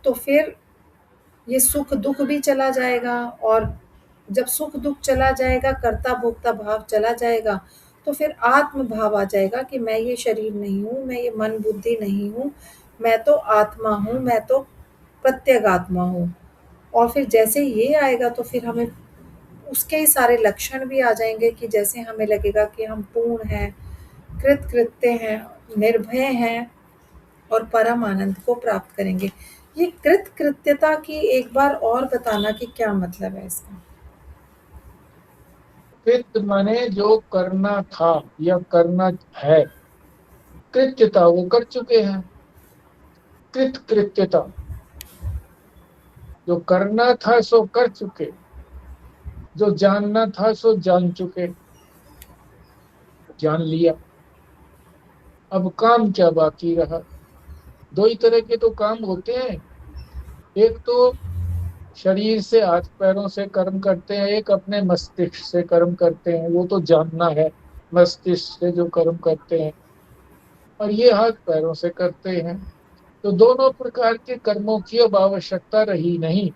तो फिर ये सुख दुख भी चला जाएगा। और जब सुख दुख चला जाएगा, कर्ता भोक्ता भाव चला जाएगा, तो फिर आत्म भाव आ जाएगा कि मैं ये शरीर नहीं हूँ, मैं ये मन बुद्धि नहीं हूँ, मैं तो आत्मा हूँ, मैं तो प्रत्येक आत्मा हूँ। और फिर जैसे ये आएगा तो फिर हमें उसके ही सारे लक्षण भी आ जाएंगे कि जैसे हमें लगेगा कि हम पूर्ण हैं, कृत कृत्य हैं, निर्भय हैं और परम आनंद को प्राप्त करेंगे। ये कृत कृत्यता की एक बार और बताना कि क्या मतलब है इसका। कृत माने जो करना था या करना है, कृत्यता वो कर चुके हैं। कृत कृत्यता, जो करना था सो कर चुके, जो जानना था सो जान चुके, जान लिया। अब काम क्या बाकी रहा? दो ही तरह के तो काम होते हैं। एक तो शरीर से, हाथ पैरों से कर्म करते हैं, एक अपने मस्तिष्क से कर्म करते हैं, वो तो जानना है। मस्तिष्क से जो कर्म करते हैं, और ये हाथ पैरों से करते हैं। तो दोनों प्रकार के कर्मों की अब आवश्यकता रही नहीं।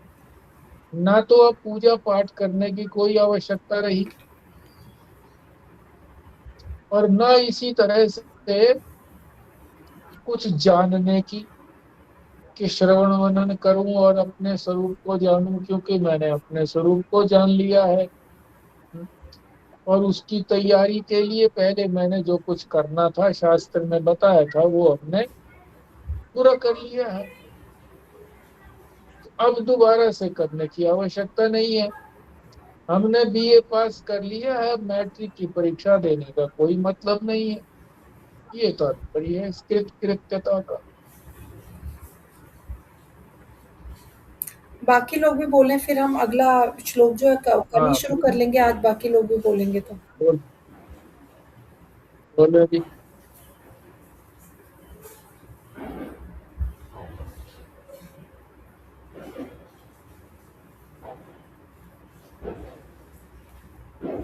ना तो अब पूजा पाठ करने की कोई आवश्यकता रही, और न इसी तरह से कुछ जानने की, कि श्रवण मनन करूं और अपने स्वरूप को जानूं, क्योंकि मैंने अपने स्वरूप को जान लिया है। और उसकी तैयारी के लिए पहले मैंने जो कुछ करना था, शास्त्र में बताया था, वो हमने पूरा कर लिया है। अब दोबारा से करने की आवश्यकता नहीं है। हमने बीए पास कर लिया है, मैट्रिक की परीक्षा देने का कोई मतलब नहीं है। ये तात्पर्य है कृत कृत्यता का। बाकी लोग भी बोलें, फिर हम अगला श्लोक जो है कल ही हाँ, शुरू कर लेंगे। आज बाकी लोग भी बोलेंगे तो। बोल बोलो जी।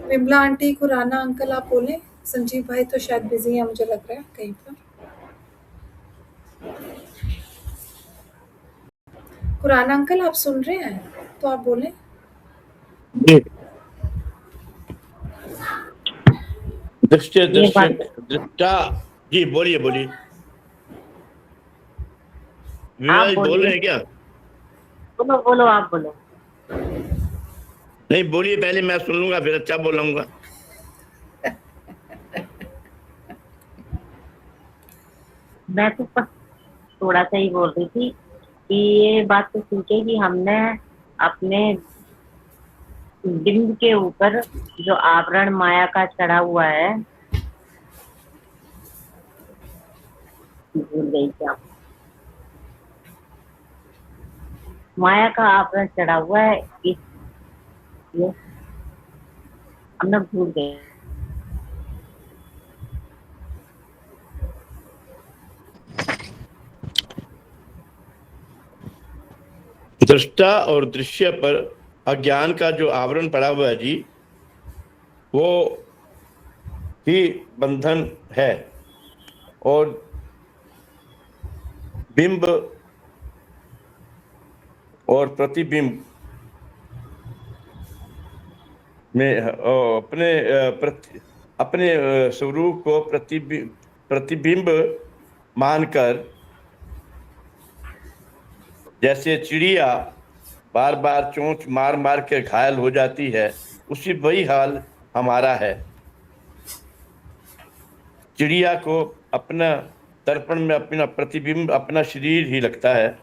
विमला आंटी, खुराना अंकल आप बोले। संजीव भाई तो शायद बिजी है, मुझे लग रहा है कहीं पर। खुराना अंकल आप सुन रहे हैं तो आप बोले। जी, दृश्य ये दृश्य बात दृष्टा। जी बोलिए बोलिए। आप विमला जी बोल रहे बोलिए, हैं क्या? बोलो बोलो, आप बोलो। नहीं बोलिए, पहले मैं सुन लूंगा फिर अच्छा बोलूंगा। मैं तो बस थोड़ा सा ही बोल रही थी कि ये बात तो ठीक है कि हमने अपने बिंब के ऊपर जो आवरण माया का चढ़ा हुआ है, भूल गई क्या, माया का आवरण चढ़ा हुआ है, इसलिए हम लोग भूल गए। दृष्टा और दृश्य पर अज्ञान का जो आवरण पड़ा हुआ है जी, वो ही बंधन है। और बिंब और प्रतिबिंब में अपने स्वरूप को प्रतिबिंब मानकर, जैसे चिड़िया बार बार चोंच मार मार के घायल हो जाती है, उसी वही हाल हमारा है। चिड़िया को अपना दर्पण में अपना प्रतिबिंब अपना शरीर ही लगता है,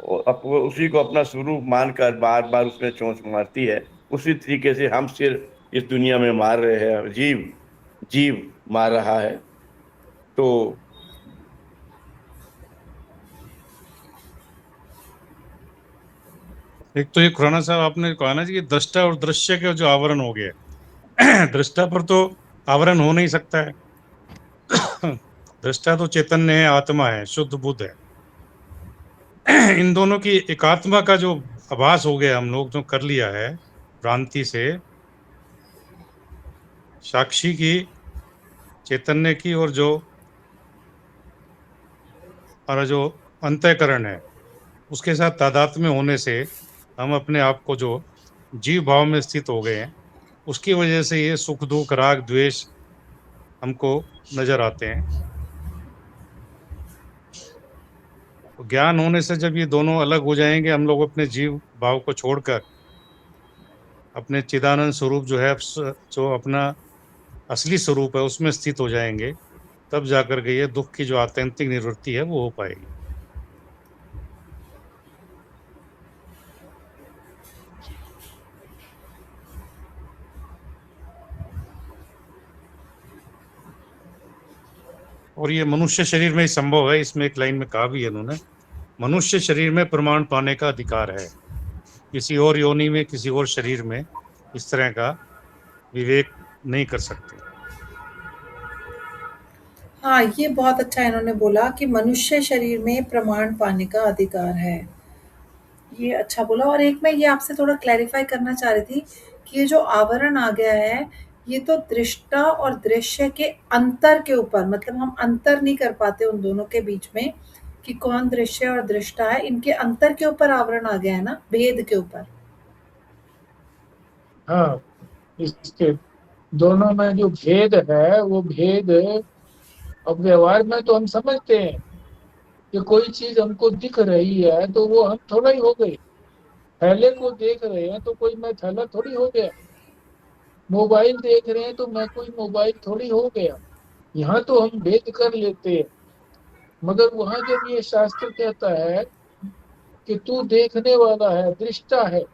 और वो उसी को अपना स्वरूप मानकर बार बार उसमें चोंच मारती है। उसी तरीके से हम सिर्फ इस दुनिया में मार रहे हैं, जीव जीव मार रहा है। तो एक तो ये खुराना साहब आपने कहा ना जी कि दृष्टा और दृश्य के जो आवरण हो गए दृष्टा पर तो आवरण हो नहीं सकता है दृष्टा तो चैतन्य है, आत्मा है, शुद्ध बुद्ध है इन दोनों की एकात्मा का जो आभास हो गया, हम लोग जो कर लिया है भ्रांति से, साक्षी की चैतन्य की और जो हमारा जो अंतःकरण है उसके साथ तादात्म्य होने से हम अपने आप को जो जीव भाव में स्थित हो गए हैं, उसकी वजह से ये सुख दुख राग द्वेष हमको नजर आते हैं। तो ज्ञान होने से जब ये दोनों अलग हो जाएंगे, हम लोग अपने जीव भाव को छोड़कर अपने चिदानंद स्वरूप जो है, जो अपना असली स्वरूप है उसमें स्थित हो जाएंगे, तब जाकर के ये दुख की जो आत्यंतिक निवृत्ति है वो हो पाएगी। और ये मनुष्य शरीर में ही संभव है। इसमें एक लाइन में कहा भी है इन्होंने, मनुष्य शरीर में प्रमाण पाने का अधिकार है, किसी और योनि में, किसी और शरीर में इस तरह का विवेक नहीं कर सकते। हाँ, ये बहुत अच्छा इन्होंने बोला कि मनुष्य शरीर में प्रमाण पाने का अधिकार है। ये अच्छा बोला। और एक मैं ये आपसे थोड़ा क्लैरिफाई करना चाह रही थी कि ये जो आवरण आ गया है, ये तो दृष्टा और दृश्य के अंतर के ऊपर, मतलब हम अंतर नहीं कर पाते उन दोनों के बीच में कि कौन दृश्य और दृष्टा है, इनके अंतर के ऊपर आवरण आ गया है ना, भेद के ऊपर। हाँ, इसके दोनों में जो भेद है वो भेद अब व्यवहार में तो हम समझते हैं कि कोई चीज हमको दिख रही है तो वो हम थोड़ा ही हो गए। थैले को देख रहे हैं तो कोई मैं थैला थोड़ी हो गया। मोबाइल देख रहे हैं तो मैं कोई मोबाइल थोड़ी हो गया। यहाँ तो हम भेद कर लेते हैं। मगर वहां जब ये शास्त्र कहता है कि तू देखने वाला है, दृष्टा है,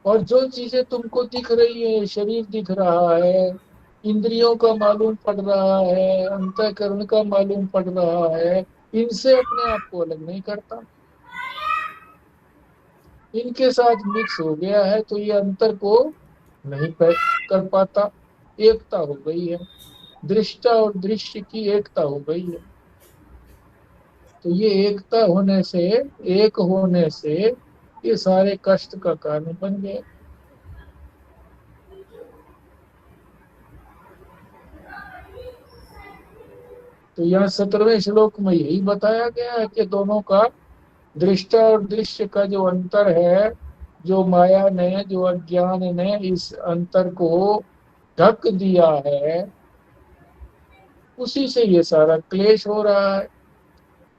और जो चीजें तुमको दिख रही है, शरीर दिख रहा है, इंद्रियों का मालूम पड़ रहा है, अंतःकरण का मालूम पड़ रहा है, इनसे अपने आप को अलग नहीं करता, इनके साथ मिक्स हो गया है, तो ये अंतर को नहीं कर पाता। एकता हो गई है, दृष्टा और दृश्य की एकता हो गई है। तो ये एकता होने से, एक होने से ये सारे कष्ट का कारण बन गए। तो यहाँ 17वें श्लोक में यही बताया गया है कि दोनों का, दृष्टा और दृश्य का जो अंतर है, जो माया ने, जो अज्ञान ने इस अंतर को ढक दिया है, उसी से ये सारा क्लेश हो रहा है।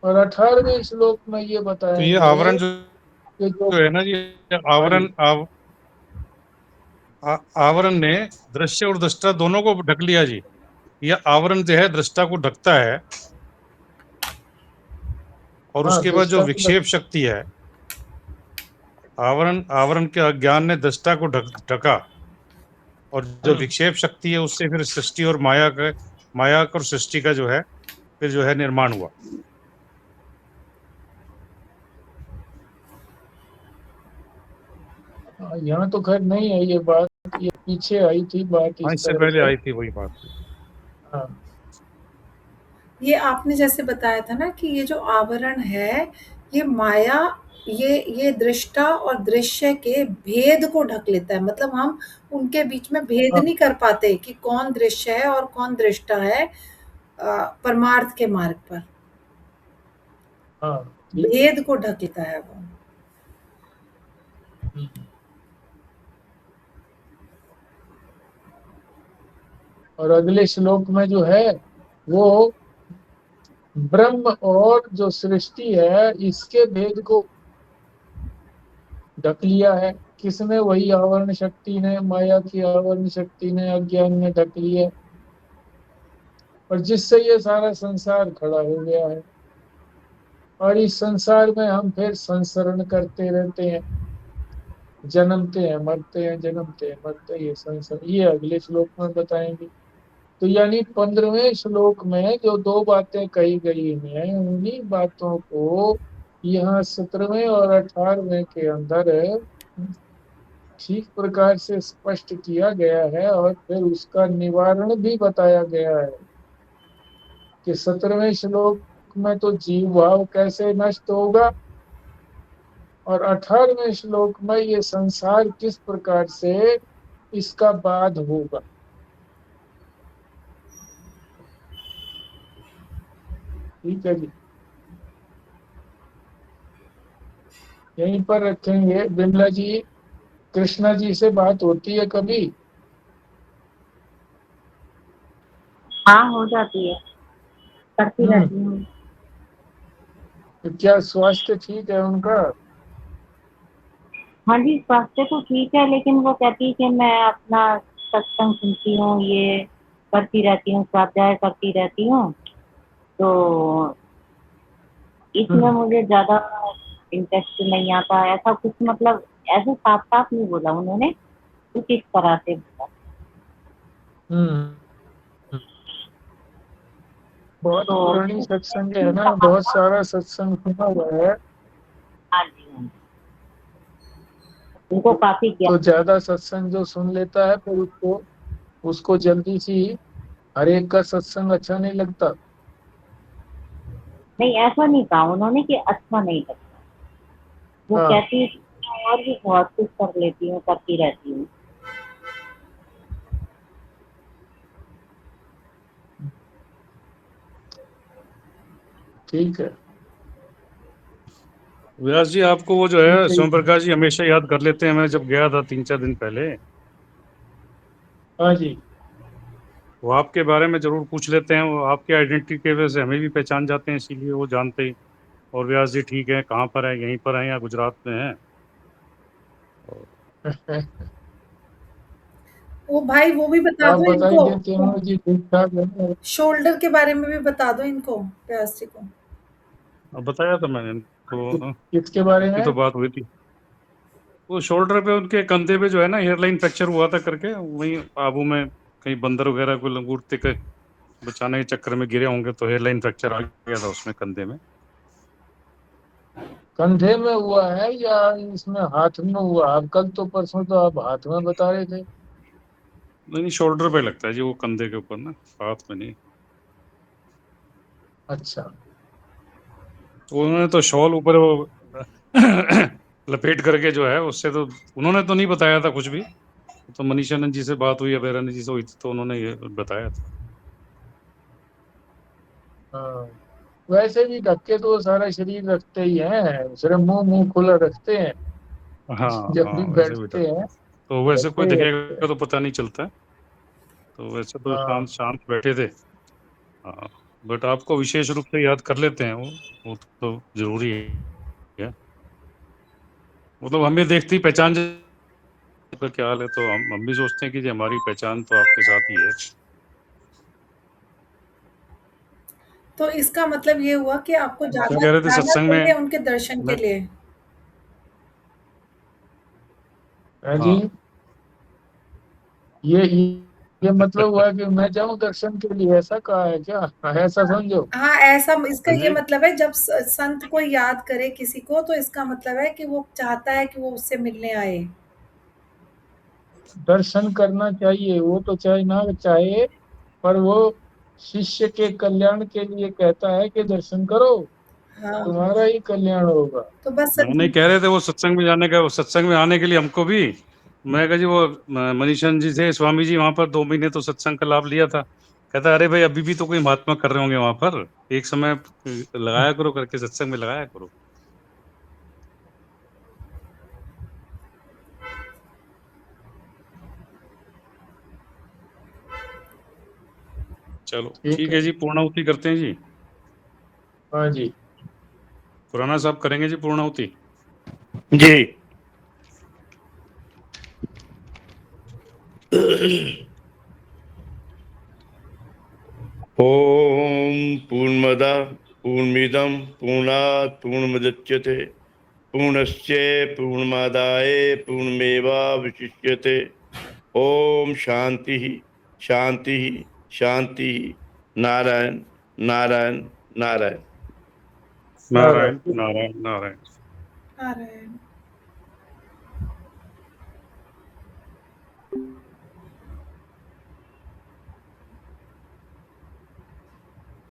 और 18वें श्लोक में ये तो ये बताएंगे आवरण कि जो जो है ना, ये आवरण आवरण ने दृश्य और दृष्टा दोनों को ढक लिया जी। यह आवरण जो है दृष्टा को ढकता है, और हाँ, उसके बाद जो दृष्टा को विक्षेप शक्ति है, आवरण आवरण के अज्ञान ने दृष्टा को ढका, और जो विक्षेप शक्ति है उससे फिर सृष्टि और माया और सृष्टि का जो है फिर जो है निर्माण हुआ। यहाँ तो खैर नहीं है ये बात, ये पीछे आई थी बात इस इससे तरह पहले से। आई थी वही बात। हाँ, ये आपने जैसे बताया था ना कि ये जो आवरण है, ये माया, ये दृष्टा और दृश्य के भेद को ढक लेता है। मतलब हम उनके बीच में भेद हाँ, नहीं कर पाते कि कौन दृश्य है और कौन दृष्टा है परमार्थ के मार्ग पर। हाँ, ठीक। भेद को ढक लेता है वो। और अगले श्लोक में जो है वो ब्रह्म और जो सृष्टि है इसके भेद को ढक लिया है। किसने? वही आवरण शक्ति ने, माया की आवरण शक्ति ने, अज्ञान ने ढक लिया, और जिससे ये सारा संसार खड़ा हो गया है। और इस संसार में हम फिर संसरण करते रहते हैं, जन्मते हैं मरते हैं, जन्मते हैं मरते हैं, ये संसार, ये अगले श्लोक में बताएंगे। तो यानी 15वें श्लोक में जो दो बातें कही गई हैं, उन्हीं बातों को यहाँ 17वें और 18वें के अंदर ठीक प्रकार से स्पष्ट किया गया है, और फिर उसका निवारण भी बताया गया है कि 17वें श्लोक में तो जीव भाव कैसे नष्ट होगा, और 18वें श्लोक में ये संसार किस प्रकार से इसका बाध होगा। ठीक है जी, यहीं पर रखेंगे। बिमला जी, कृष्णा जी से बात होती है कभी? हाँ, हो जाती है, करती हम्म, रहती हूँ। तो क्या स्वास्थ्य ठीक है उनका? हाँ जी, स्वास्थ्य तो ठीक है, लेकिन वो कहती है कि मैं अपना सत्संग सुनती हूँ, ये करती रहती हूँ, स्वाध्याय करती रहती हूँ, तो इसमें हम्म, मुझे ज्यादा इंटरेस्ट नहीं आता, ऐसा कुछ, मतलब ऐसे साफ साफ नहीं बोला उन्होंने, कुछ इस तरह से बोला। हम्म, बहुत तो पुरानी सत्संग है ना, बहुत सारा सत्संग सुना हुआ है, हाँ जी, हाँ जी, उनको काफी तो ज्ञान। ज्यादा सत्संग जो सुन लेता है फिर उसको उसको जल्दी सी हर एक का सत्संग अच्छा नहीं लगता। नहीं, ऐसा नहीं कहा उन्होंने कि अच्छा नहीं लगता, वो हाँ, कहती है कि मैं और भी बहुत कुछ कर लेती हूँ, करती रहती हूँ। ठीक है, व्यास जी आपको वो जो है ठीक है। सोम प्रकाश जी हमेशा याद कर लेते हैं। मैं जब गया था 3-4 दिन पहले, हाँ जी, वो आपके बारे में जरूर पूछ लेते हैं। वो आपकी आइडेंटिटी की वजह से हमें भी पहचान जाते हैं, इसीलिए वो जानते ही। और व्यास जी ठीक है, कहाँ पर है, यहीं पर है या गुजरात में है? वो भाई वो भी बता आप दो बता ही इनको, देते हैं जी, ठीक ठाक है। शोल्डर के बारे में भी बता दो इनको, व्यास जी को। अब बताया था मैंने इनको, किसके बारे उसकी में? तो बात हुई थी। वो शोल्डर पे, उनके कंधे पे जो है ना हेयरलाइन फ्रैक्चर हुआ था करके, वहीं आबू में कहीं बंदर वगैरह को लंगूटते के बचाने के चक्कर में गिरे होंगे, तो हेयरलाइन फ्रैक्चर आ गया था उसमें कंधे में। कंधे में हुआ है या इसमें हाथ में हुआ? आप कल तो परसों तो आप हाथ में बता रहे थे। नहीं नहीं, शोल्डर पे लगता है जी, वो कंधे के ऊपर ना, हाथ में नहीं। अच्छा, तो उन्होंने तो शॉल ऊपर वो लपेट करके जो है उससे, तो उन्होंने तो नहीं बताया था कुछ भी। तो मनीषानंद जी से बात हुई, अबेरानी जी से हुई थी, तो उन्होंने ये बताया था। हाँ, वैसे भी ढक के तो सारा शरीर रखते ही हैं, सिर्फ मुंह मुंह खुला रखते हैं। हाँ जब हाँ, भी वैसे भी बैठते डरते हैं हैं। तो वैसे रखते कोई ही रहते हैं। दिखेगा तो पता नहीं चलता है। तो वैसे तो शांत हाँ, शांत बैठे थे। हाँ, बट आपको विशेष रूप से याद कर लेते हैं वो तो जरूरी है। मतलब हमें देखते ही पहचान का क्या हाल है, तो हम भी सोचते हैं कि जी हमारी पहचान तो आपके साथ ही है। तो इसका मतलब ये हुआ कि आपको क्या जाना कह रहे थे जाना सत्संग चाहिए में? उनके दर्शन के मैं लिए। हाँ जी, हाँ ये ये मतलब हुआ कि मैं जाऊं दर्शन के लिए, ऐसा कहा है क्या? ऐसा समझो। हाँ, ऐसा इसका हाँ ये जी, मतलब है, जब संत कोई याद करे किसी को, तो इसका मतलब है कि वो चाहता है कि वो उससे मिलने आए। दर्शन करना चाहिए, वो तो चाहे ना चाहे, पर वो शिष्य के कल्याण के लिए कहता है कि दर्शन करो, हाँ, तुम्हारा ही कल्याण होगा। तो बस नहीं कह रहे थे वो सत्संग में जाने का, वो सत्संग में आने के लिए हमको भी। मैं कहा जी वो मनीषन जी थे स्वामी जी, वहां पर 2 महीने तो सत्संग का लाभ लिया था। कहता अरे भाई अभी भी तो कोई महात्मा कर रहे होंगे वहां पर, एक समय लगाया करो करके, सत्संग में लगाया करो। चलो ठीक ठीक है, है जी, पूर्णाहुति करते हैं जी। हाँ जी, खुराना साहब करेंगे जी पूर्णाहुति। जी। ओम पूर्णमद पूर्णमिदम पूर्णात् पूर्णमुदच्यते पूर्णस्य पूर्णमादाय पूर्णमेवावशिष्यते। ओम शांति शांति शांति। नारायण नारायण नारायण। नारायण नारायण। नारायण नारायण। आ रहे हैं।